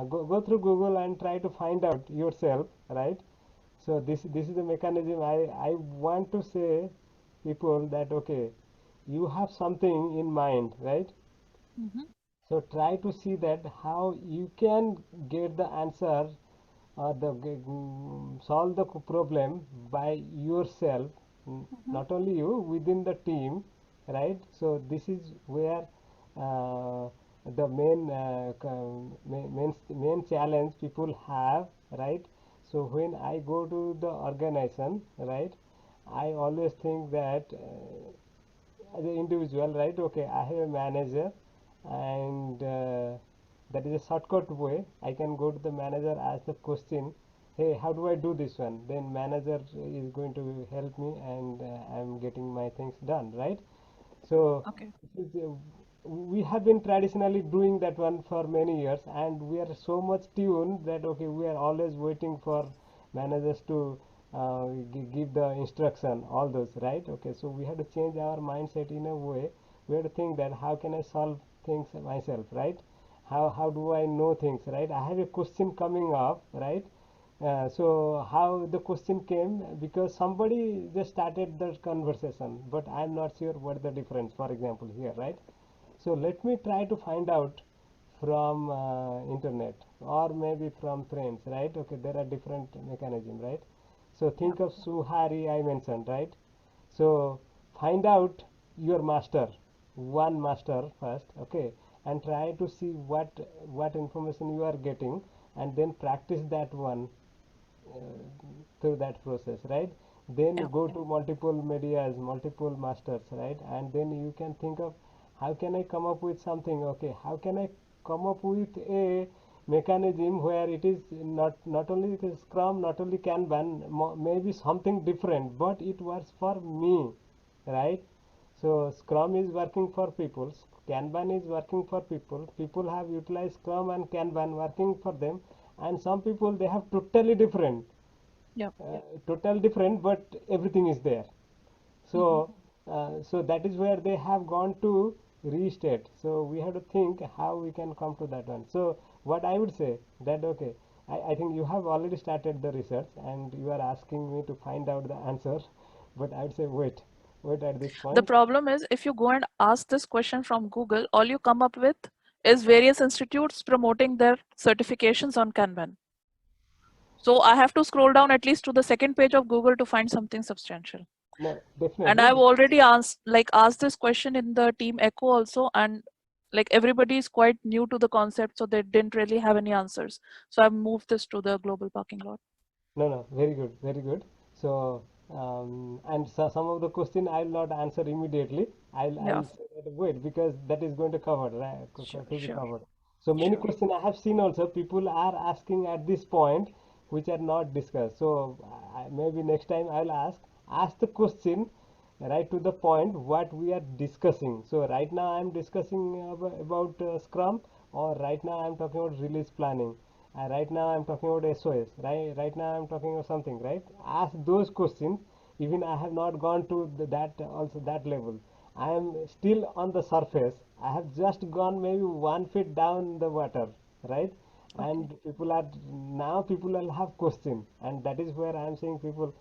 go through Google and try to find out yourself, right? So this is the mechanism. I want to say people that okay, you have something in mind, right? Mhm. So try to see that how you can get the answer or solve the problem by yourself, not only you, within the team, right? So this is where the main challenge people have, right? So when I go to the organization, right, I always think that as an individual, right? Okay, I have a manager, and that is a shortcut way. I can go to the manager, ask the question, hey, how do I do this one? Then manager is going to help me, and I'm getting my things done, right? So Okay. this is, we have been traditionally doing that one for many years, and we are so much tuned that okay, we are always waiting for managers to give the instruction, all those, right? Okay, so we have to change our mindset in a way. We have to think that how can I solve things myself, right? How do I know things, right? I have a question coming up, right? So how the question came, because somebody just started the conversation, but I'm not sure what the difference, for example, here, right? So let me try to find out from internet or maybe from friends, right? Okay, there are different mechanism, right? So think of Suhari I mentioned, right? So find out your master, one master first, okay, and try to see what information you are getting, and then practice that one through that process, right? Then Yeah. go to multiple medias, multiple masters, right? And then you can think of how can I come up with something, okay, how can I come up with a mechanism where it is not only the Scrum, not only Kanban, maybe something different, but it works for me, right? So Scrum is working for people, Kanban is working for people. People have utilized Scrum and Kanban working for them, and some people they have totally different, Yeah. total different, but everything is there. So so that is where they have gone to restate. So we have to think how we can come to that one. So what I would say that okay, I think you have already started the research and you are asking me to find out the answer, but I would say wait at this The point. problem is if you go and ask this question from Google, all you come up with is various institutes promoting their certifications on Kanban. So I have to scroll down at least to the second page of Google to find something substantial. No, And I've definitely. already asked this question in the team Echo also, and like everybody is quite new to the concept, so they didn't really have any answers. So I've moved this to the global parking lot. No, very good, very good. So, and so some of the question I'll not answer immediately. Yeah. I'll say that wait, because that is going to cover, right? Sure, To be sure, covered. So many sure. questions I have seen also people are asking at this point which are not discussed. So maybe next time I'll ask the question right to the point what we are discussing. So right now I'm discussing about Scrum, or right now I'm talking about release planning. Right now I'm talking about SOS. Right now I'm talking about something. Right? Ask those questions. Even I have not gone to that also that level. I am still on the surface. I have just gone maybe 1 feet down the water. Right? Okay. And people will have question, and that is where I am saying people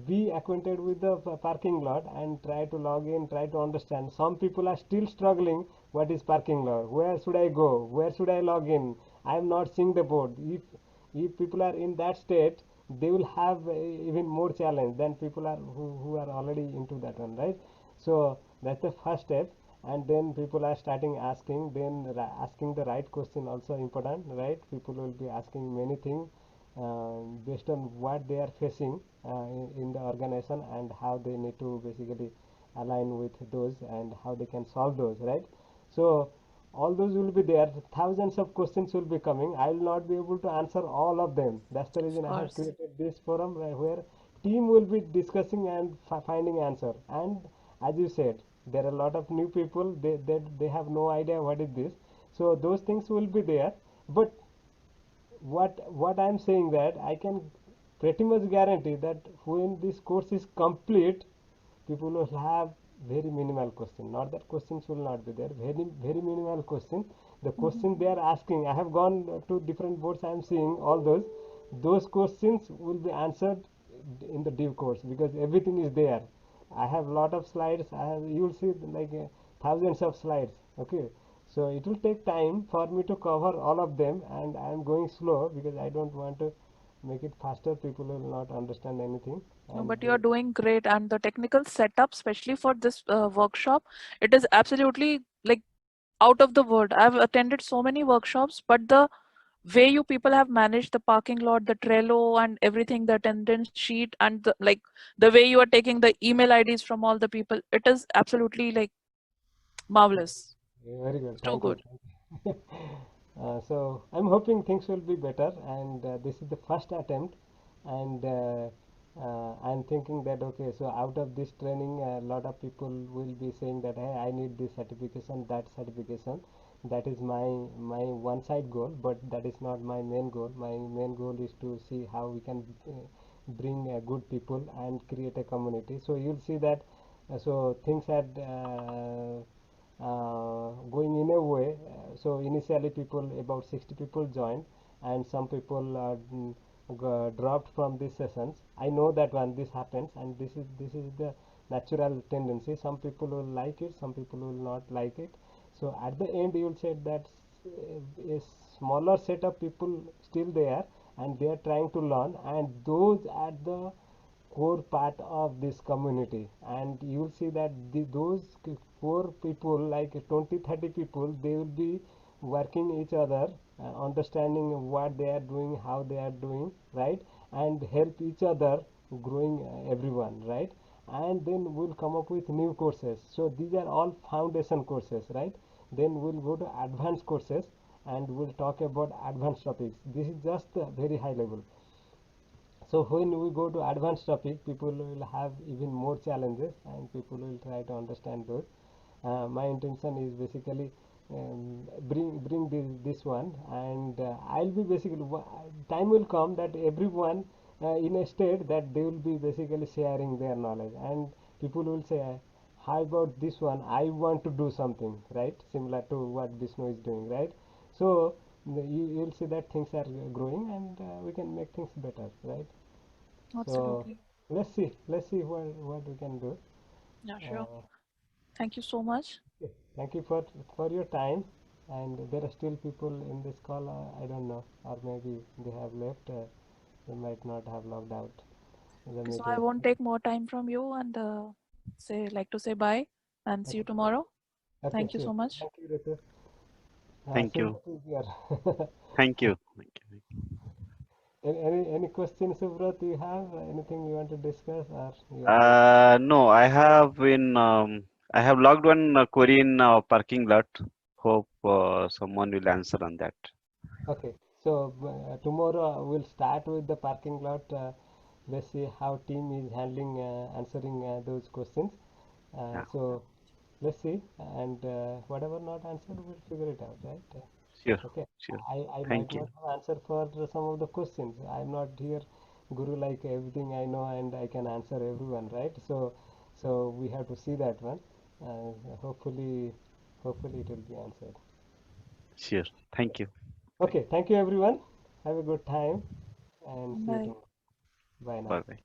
be acquainted with the parking lot and try to log in, try to understand. Some people are still struggling. What is parking lot? Where should I go? Where should I log in? I am not seeing the board. If people are in that state, they will have even more challenge than people are who are already into that one, right? So that's the first step, and then people are starting asking. Then asking the right question also important, right? People will be asking many things based on what they are facing in the organization and how they need to basically align with those and how they can solve those, right? So all those will be there. Thousands of questions will be coming. I will not be able to answer all of them. That's the reason Of I have course. created this forum where team will be discussing and finding answer. And as you said, There are a lot of new people, they have no idea what is this. So those things will be there. But what I'm saying that I can pretty much guarantee that when this course is complete, people will have very minimal question. Not that questions will not be there, very minimal question. The question they are asking, I have gone to different boards, I am seeing all those questions will be answered in the due course, because everything is there. I have lot of slides. You will see like thousands of slides. Okay, so it will take time for me to cover all of them, and I am going slow because I don't want to make it faster. People will not understand anything. No, And but you are doing great, and the technical setup, especially for this workshop, it is absolutely like out of the world. I've attended so many workshops, but the way you people have managed the parking lot, the Trello, and everything, the attendance sheet, and the way you are taking the email IDs from all the people, it is absolutely like marvelous. very good. So Thank you. good. Thank you. So I'm hoping things will be better, and this is the first attempt, and I'm thinking that okay, so out of this training, a lot of people will be saying that hey, I need this certification, that certification. That is my one side goal, but that is not my main goal. My main goal is to see how we can bring good people and create a community. So you'll see that so things had going in a way. So initially people, about 60 people joined, and some people dropped from these sessions. I know that when this happens, and this is the natural tendency. Some people will like it, some people will not like it. So at the end you will say that a smaller set of people still there, and they are trying to learn, and those at the core part of this community. And you will see that those core people, like 20-30 people, they will be working each other, understanding what they are doing, how they are doing, right, and help each other growing everyone, right. And then we'll come up with new courses. So these are all foundation courses, right. Then we'll go to advanced courses, and we'll talk about advanced topics. This is just very high level. So when we go to advanced topic, people will have even more challenges, and people will try to understand those. My intention is basically bring this one, and I'll be basically, time will come that everyone in a state that they will be basically sharing their knowledge, and people will say, how about this one, I want to do something, right, similar to what Vishnu is doing, right. So you'll see that things are growing, and we can make things better, right. So Absolutely. let's see what we can do. Yeah, sure. Thank you so much. Okay. Thank you for your time. And there are still people in this call. I don't know, or maybe they have left. They might not have logged out the Okay, so I meeting. won't take more time from you, and to say bye and see you Okay. tomorrow. Okay, Thank you sure. so much. Thank you, Ritu. Thank you. Subrat is here. Thank you. Thank you. Any questions, Subrat, you have? Anything you want to discuss, or you are good? No, I have logged one query in parking lot. Hope someone will answer on that. Okay, so tomorrow we'll start with the parking lot. Let's see how team is handling answering those questions. Yeah, So let's see, and whatever not answered, we'll figure it out, right? sure, Okay, sure. I might Thank you. not have answer for some of the questions. I'm not here, Guru, like everything I know and I can answer everyone, right? So we have to see that one. Hopefully it will be answered. Sure. Thank you. Okay, thank you everyone. Have a good time, and see you Bye. tomorrow. Bye now. Bye bye.